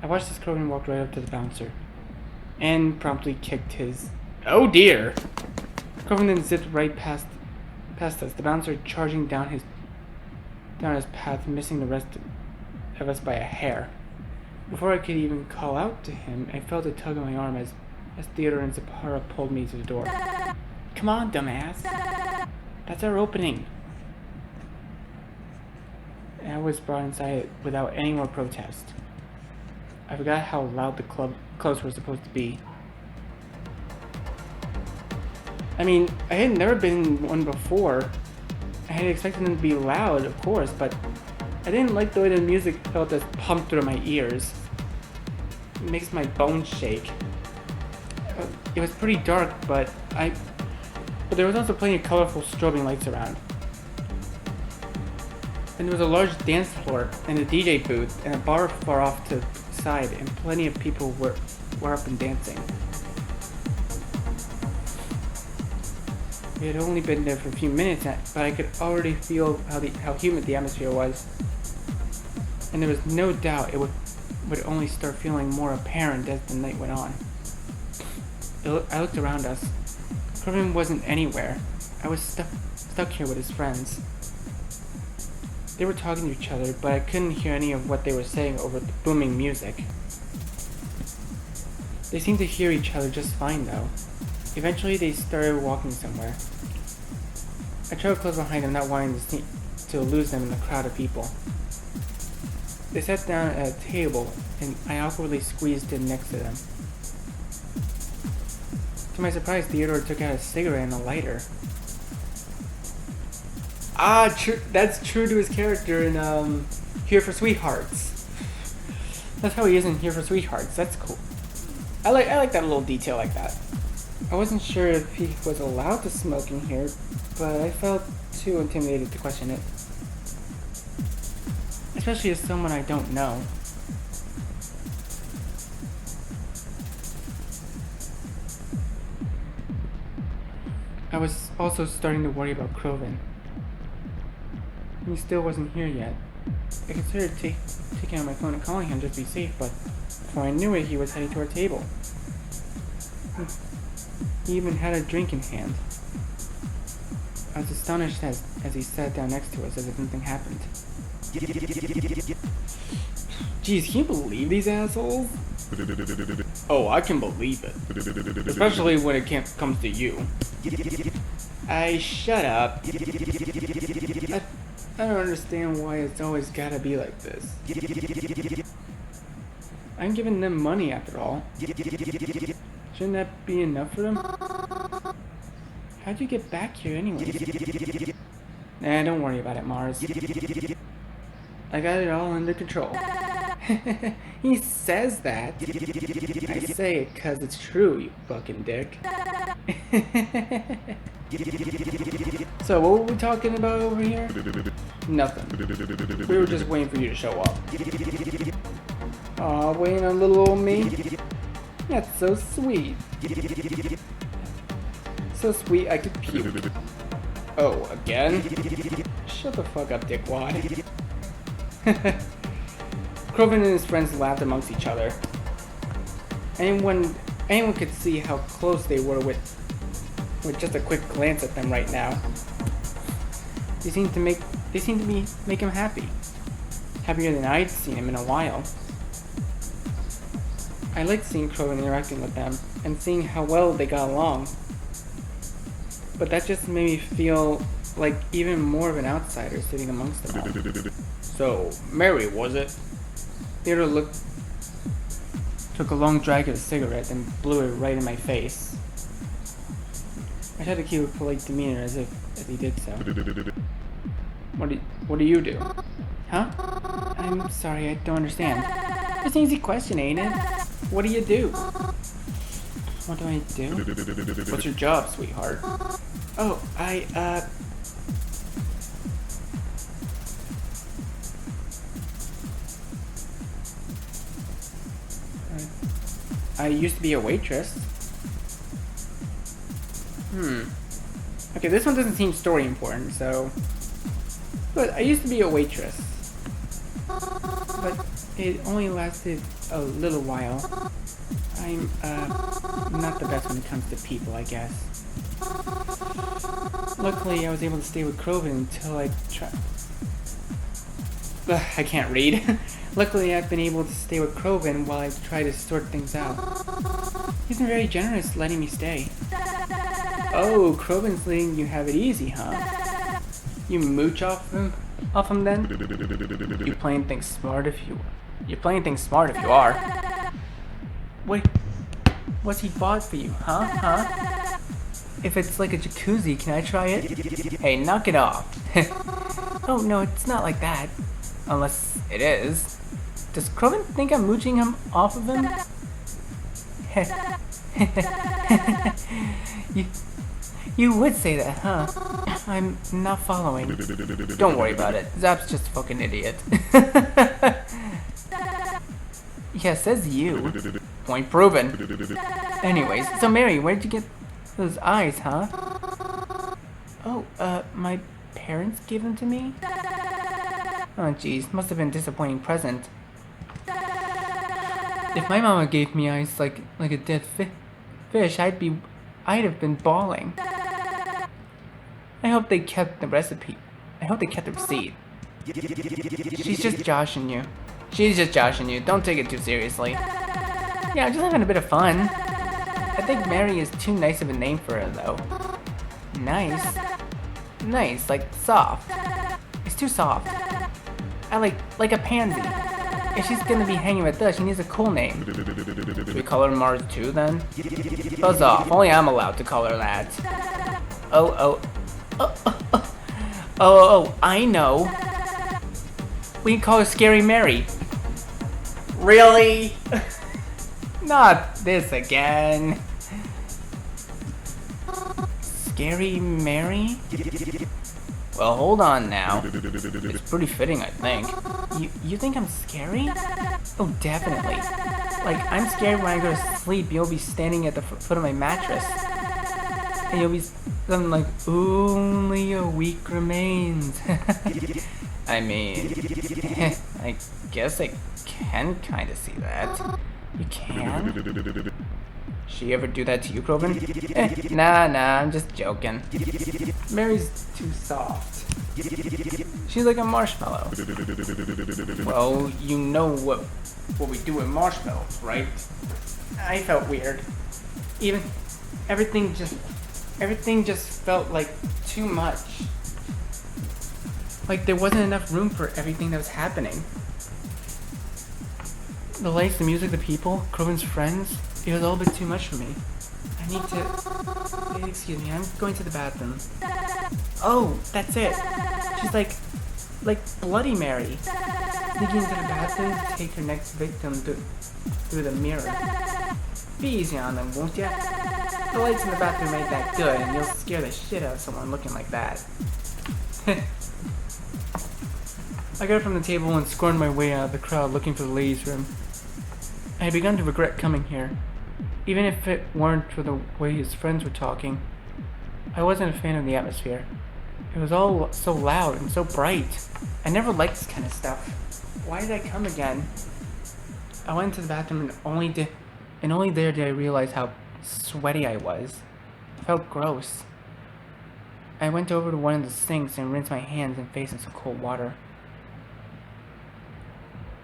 I watched this Kroven walk right up to the bouncer, and promptly kicked his. Oh dear! Kroven then zipped right past us. The bouncer charging down his path, missing the rest of us by a hair. Before I could even call out to him, I felt a tug on my arm as Theodore and Zipporah pulled me to the door. Come on, dumbass! That's our opening! And I was brought inside without any more protest. I forgot how loud the clubs were supposed to be. I mean, I had never been in one before. I had expected them to be loud, of course, but I didn't like the way the music felt as pumped through my ears. It makes my bones shake. It was pretty dark, but there was also plenty of colorful strobing lights around. And there was a large dance floor and a DJ booth and a bar far off to the side, and plenty of people were up and dancing. We had only been there for a few minutes, but I could already feel how humid the atmosphere was. And there was no doubt it would only start feeling more apparent as the night went on. I looked around us. Kroven wasn't anywhere. I was stuck here with his friends. They were talking to each other, but I couldn't hear any of what they were saying over the booming music. They seemed to hear each other just fine, though. Eventually, they started walking somewhere. I trailed close behind them, not wanting to lose them in the crowd of people. They sat down at a table, and I awkwardly squeezed in next to them. To my surprise, Theodore took out a cigarette and a lighter. Ah, that's true to his character in Here for Sweethearts. That's how he is in Here for Sweethearts. That's cool. I like that little detail like that. I wasn't sure if he was allowed to smoke in here, but I felt too intimidated to question it. Especially as someone I don't know. I was also starting to worry about Kroven. He still wasn't here yet. I considered taking out my phone and calling him just to be safe, but before I knew it, he was heading to our table. He even had a drink in hand. I was astonished as he sat down next to us as if nothing happened. Jeez, can you believe these assholes? Oh, I can believe it. Especially when it comes to you. Shut up. I don't understand why it's always gotta be like this. I'm giving them money after all. Shouldn't that be enough for them? How'd you get back here anyways? Nah, don't worry about it, Mars. I got it all under control. He says that. I say it 'cause it's true, you fucking dick. So, what were we talking about over here? Nothing. We were just waiting for you to show up. Aw, waiting on little old me? That's so sweet. So sweet I could puke. Oh, again? Shut the fuck up, dickwad. Kroven and his friends laughed amongst each other. Anyone could see how close they were with just a quick glance at them right now. They seemed to make him happy. Happier than I'd seen him in a while. I liked seeing Kroven interacting with them and seeing how well they got along. But that just made me feel like even more of an outsider sitting amongst them all. So, Mary, was it? Theodore took a long drag of a cigarette and blew it right in my face. I tried to keep a polite demeanor as he did so. What do you do? Huh? I'm sorry, I don't understand. It's an easy question, ain't it? What do you do? What do I do? What's your job, sweetheart? Oh, I used to be a waitress. Okay, this one doesn't seem story important, so... But I used to be a waitress. But it only lasted a little while. I'm, not the best when it comes to people, I guess. Luckily, I was able to stay with Kroven until I I can't read. Luckily, I've been able to stay with Kroven while I try to sort things out. He's been very generous letting me stay. Oh, Kroven's letting you have it easy, huh? You mooch off him then? You're playing things smart if you are. Wait, what's he bought for you, huh? If it's like a jacuzzi, can I try it? Hey, knock it off. Oh, no, it's not like that. Unless it is. Does Kroven think I'm mooching him off of him? You would say that, huh? I'm not following. Don't worry about it. Zap's just a fucking idiot. Yeah, says you. Point proven. Anyways, so Mary, where'd you get those eyes, huh? Oh, my parents gave them to me? Oh, jeez, must have been a disappointing present. If my mama gave me eyes like a dead fish, I'd have been bawling. I hope they kept the recipe. I hope they kept the receipt. She's just joshing you. Don't take it too seriously. Yeah, I'm just having a bit of fun. I think Mary is too nice of a name for her, though. Nice? Nice, like soft. It's too soft. I like a pansy. If she's gonna be hanging with us, she needs a cool name. Do we call her Mars too, then? Buzz off. Only I'm allowed to call her that. Oh, I know. We can call her Scary Mary. Really? Not this again. Scary Mary? Well, hold on now. It's pretty fitting, I think. You think I'm scary? Oh, definitely. Like, I'm scared when I go to sleep, you'll be standing at the foot of my mattress. And you'll be something like, only a week remains. I mean, I guess I can kind of see that. You can? She ever do that to you, Groven? Nah, I'm just joking. Mary's too soft. She's like a marshmallow. Well, you know what we do with marshmallows, right? I felt weird. Everything just felt like too much. Like there wasn't enough room for everything that was happening. The lights, the music, the people, Groven's friends, it was all a bit too much for me. I need to... Excuse me, I'm going to the bathroom. Oh, that's it. She's like Bloody Mary. Sneaking into the bathroom to take her next victim through the mirror. Be easy on them, won't ya? The lights in the bathroom ain't that good, and you'll scare the shit out of someone looking like that. I got up from the table and scorned my way out of the crowd looking for the ladies' room. I had begun to regret coming here. Even if it weren't for the way his friends were talking, I wasn't a fan of the atmosphere. It was all so loud and so bright. I never liked this kind of stuff. Why did I come again? I went into the bathroom and only there did I realize how sweaty I was. I felt gross. I went over to one of the sinks and rinsed my hands and face in some cold water.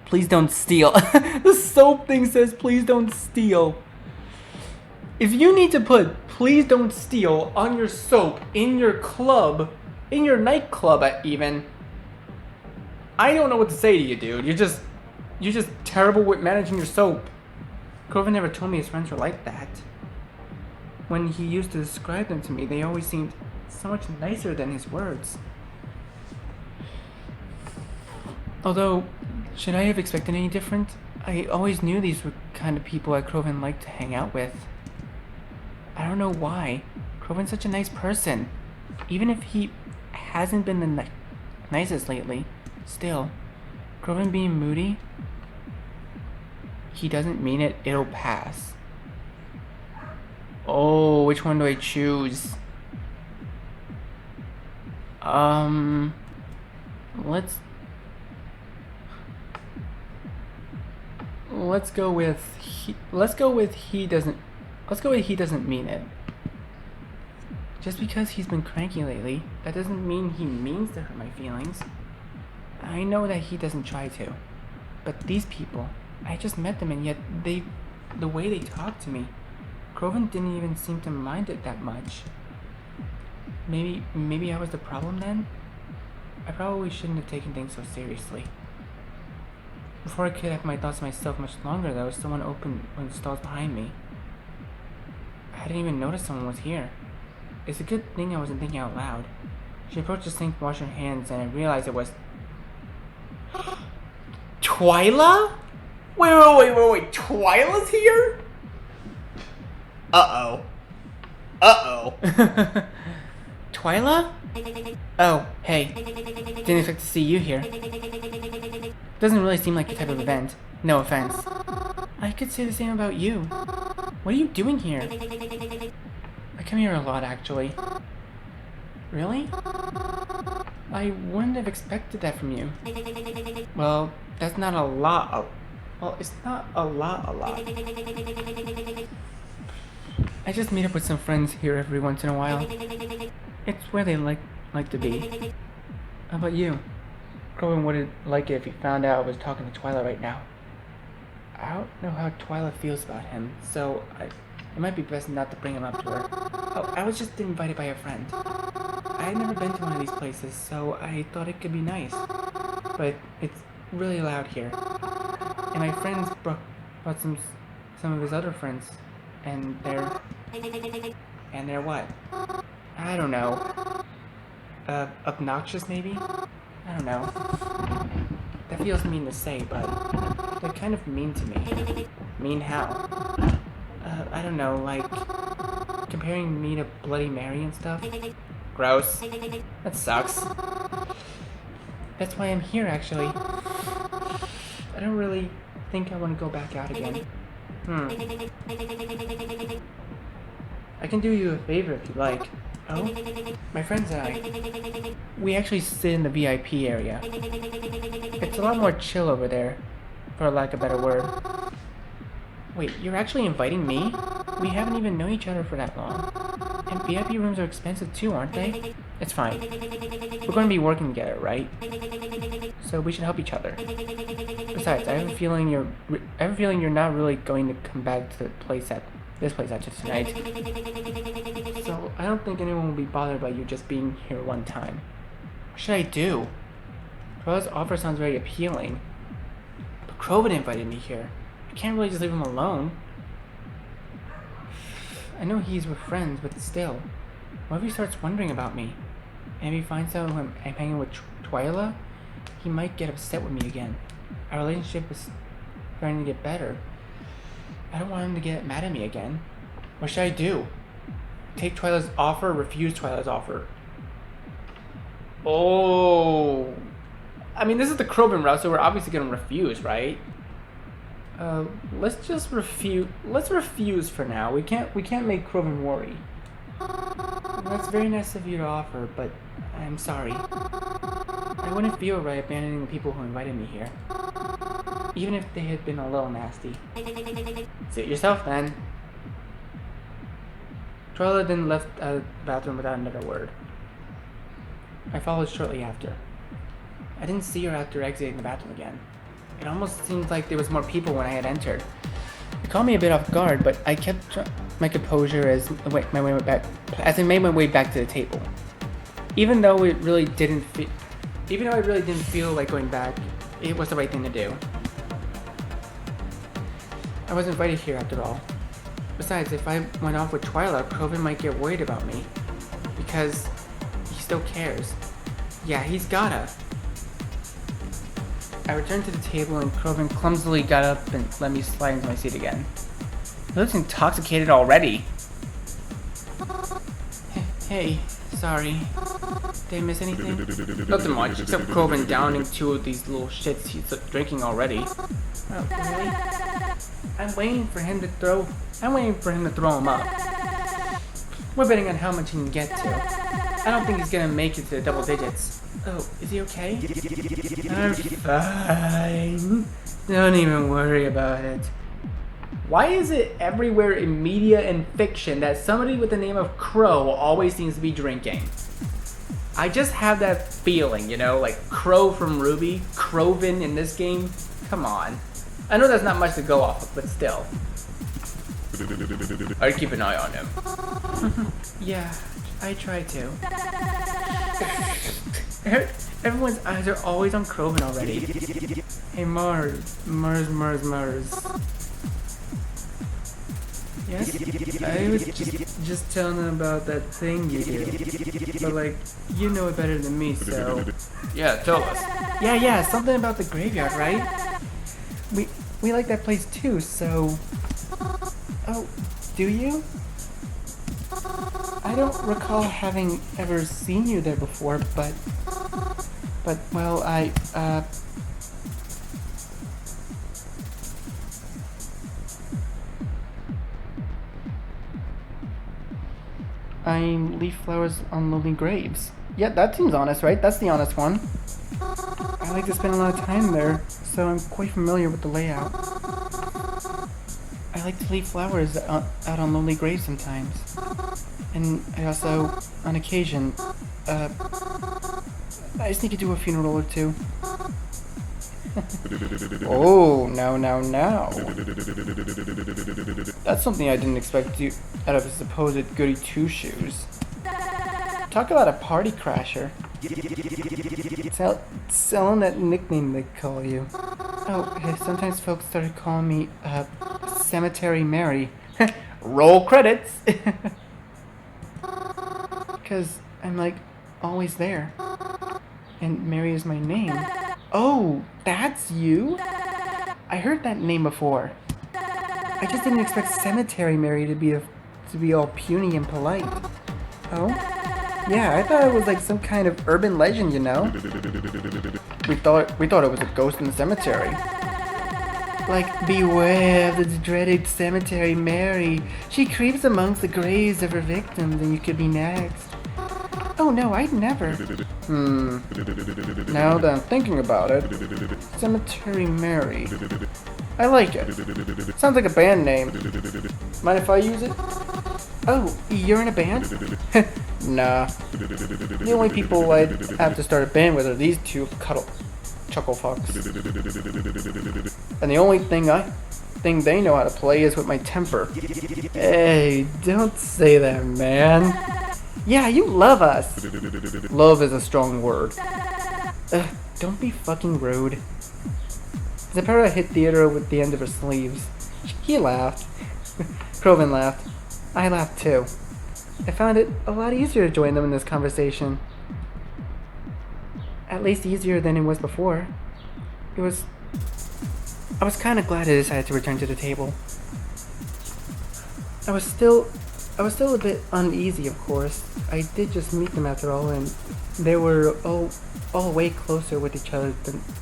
Please don't steal. The soap thing says please don't steal. If you need to put please don't steal on your soap in your club, in your nightclub even, I don't know what to say to you, dude. You're just terrible with managing your soap. Groven never told me his friends were like that. When he used to describe them to me, they always seemed so much nicer than his words. Although, should I have expected any different? I always knew these were kind of people that Groven liked to hang out with. I don't know why. Groven's such a nice person. Even if he hasn't been the nicest lately, still, Groven being moody, he doesn't mean it, it'll pass. Oh, which one do I choose? Let's go with he doesn't mean it. Just because he's been cranky lately, that doesn't mean he means to hurt my feelings. I know that he doesn't try to. But these people, I just met them and yet the way they talk to me, Groven didn't even seem to mind it that much. Maybe I was the problem then? I probably shouldn't have taken things so seriously. Before I could have my thoughts to myself much longer, though, someone opened one of the stalls behind me. I didn't even notice someone was here. It's a good thing I wasn't thinking out loud. She approached the sink to wash her hands, and I realized it was... Twyla? Wait, Twyla's here? Uh-oh. Twyla? Oh, hey. Didn't expect to see you here. Doesn't really seem like the type of event. No offense. I could say the same about you. What are you doing here? I come here a lot, actually. Really? I wouldn't have expected that from you. Well, that's not a lot. Well, it's not a lot. I just meet up with some friends here every once in a while. It's where they like to be. How about you? Groven wouldn't like it if he found out I was talking to Twyla right now. I don't know how Twyla feels about him, so it might be best not to bring him up to her. Oh, I was just invited by a friend. I had never been to one of these places, so I thought it could be nice. But it's really loud here. And my friends brought some of his other friends, and they're what? I don't know. Obnoxious maybe? I don't know. That feels mean to say, but they're kind of mean to me. Mean how? I don't know, like comparing me to Bloody Mary and stuff. Gross. That sucks. That's why I'm here, actually. I don't really think I want to go back out again. I can do you a favor if you like. Oh? My friends and I. We actually sit in the VIP area. It's a lot more chill over there, for lack of a better word. Wait, you're actually inviting me? We haven't even known each other for that long. And VIP rooms are expensive too, aren't they? It's fine. We're going to be working together, right? So we should help each other. Besides, I have a feeling you're not really going to come back to this place after tonight. So I don't think anyone will be bothered by you just being here one time. What should I do? Troila's offer sounds very appealing. But Kroven invited me here. I can't really just leave him alone. I know he's with friends, but still. What if he starts wondering about me? And if he finds out I'm hanging with Troila, he might get upset with me again. Our relationship is starting to get better. I don't want him to get mad at me again. What should I do? Take Troila's offer or refuse Troila's offer? Oh. I mean, this is the Kroven route, so we're obviously going to refuse, right? Let's just refuse. Let's refuse for now. We can't make Kroven worry. That's very nice of you to offer, but I'm sorry. I wouldn't feel right abandoning the people who invited me here, even if they had been a little nasty. Suit yourself, then. Troila then left the bathroom without another word. I followed shortly after. I didn't see her after exiting the bathroom again. It almost seemed like there was more people when I had entered. It caught me a bit off guard, but I kept my composure as I made my way back to the table. Even though I really didn't feel like going back, it was the right thing to do. I was invited here after all. Besides, if I went off with Troila, Kroven might get worried about me. Because he still cares. Yeah, he's gotta. I returned to the table and Kroven clumsily got up and let me slide into my seat again. He looks intoxicated already. Hey, sorry. Did I miss anything? Nothing much, except Kroven downing 2 of these little shits he's drinking already. Oh, really? I'm waiting for him to throw him up. We're betting on how much he can get to. I don't think he's gonna make it to the double digits. Oh, is he okay? I'm fine. Don't even worry about it. Why is it everywhere in media and fiction that somebody with the name of Crow always seems to be drinking? I just have that feeling, you know, like Crow from Ruby, Kroven in this game. Come on. I know that's not much to go off of, but still. I'd keep an eye on him. Yeah, I try to. Everyone's eyes are always on Kroven already. Hey Mars. Yes? I was just telling them about that thing you do. But like, you know it better than me, so... Yeah, tell us. Yeah, something about the graveyard, right? We like that place too, so... Oh, do you? I don't recall having ever seen you there before, but well, I'm leaf flowers on lonely graves. Yeah, that seems honest, right? That's the honest one. I like to spend a lot of time there, so I'm quite familiar with the layout. I like to leave flowers out on lonely graves sometimes. And I also, on occasion, I sneak into a funeral or two. Oh, now. That's something I didn't expect you out of a supposed goody two-shoes. Talk about a party crasher. Selling that nickname they call you. Oh, hey, sometimes folks started calling me, Cemetery Mary. Roll credits! Because I'm, like, always there. And Mary is my name. Oh, that's you? I heard that name before. I just didn't expect Cemetery Mary to be all puny and polite. Oh? Yeah, I thought it was like some kind of urban legend, you know? We thought it was a ghost in the cemetery. Like, beware of the dreaded cemetery Mary. She creeps amongst the graves of her victims, and you could be next. Oh no, I'd never. Now that I'm thinking about it, Cemetery Mary. I like it. Sounds like a band name. Mind if I use it? Oh, you're in a band? Nah. The only people I'd have to start a band with are these two chuckle fucks. And the only thing they know how to play is with my temper. Hey, don't say that, man. Yeah, you love us. Love is a strong word. Don't be fucking rude. Zephyra hit Theodore with the end of her sleeves. He laughed. Kroven laughed. I laughed too. I found it a lot easier to join them in this conversation. At least easier than it was before. I was kind of glad I decided to return to the table. I was still a bit uneasy, of course. I did just meet them after all, and they were all way closer with each other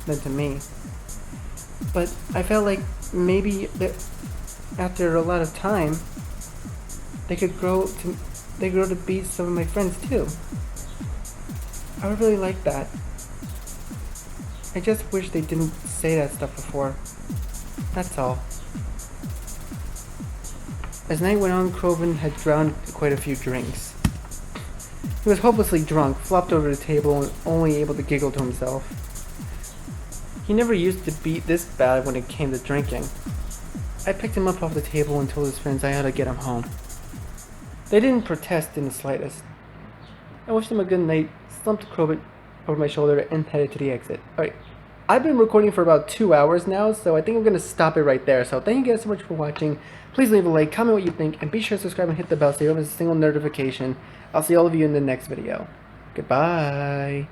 than to me. But I felt like maybe that after a lot of time, they grow to be some of my friends too. I would really like that. I just wish they didn't say that stuff before. That's all. As night went on, Kroven had drowned quite a few drinks. He was hopelessly drunk, flopped over the table, and only able to giggle to himself. He never used to be this bad when it came to drinking. I picked him up off the table and told his friends I had to get him home. They didn't protest in the slightest. I wished him a good night, slumped Kroven over my shoulder, and headed to the exit. Alright, I've been recording for about 2 hours now, so I think I'm going to stop it right there. So thank you guys so much for watching. Please leave a like, comment what you think, and be sure to subscribe and hit the bell so you don't miss a single notification. I'll see all of you in the next video. Goodbye.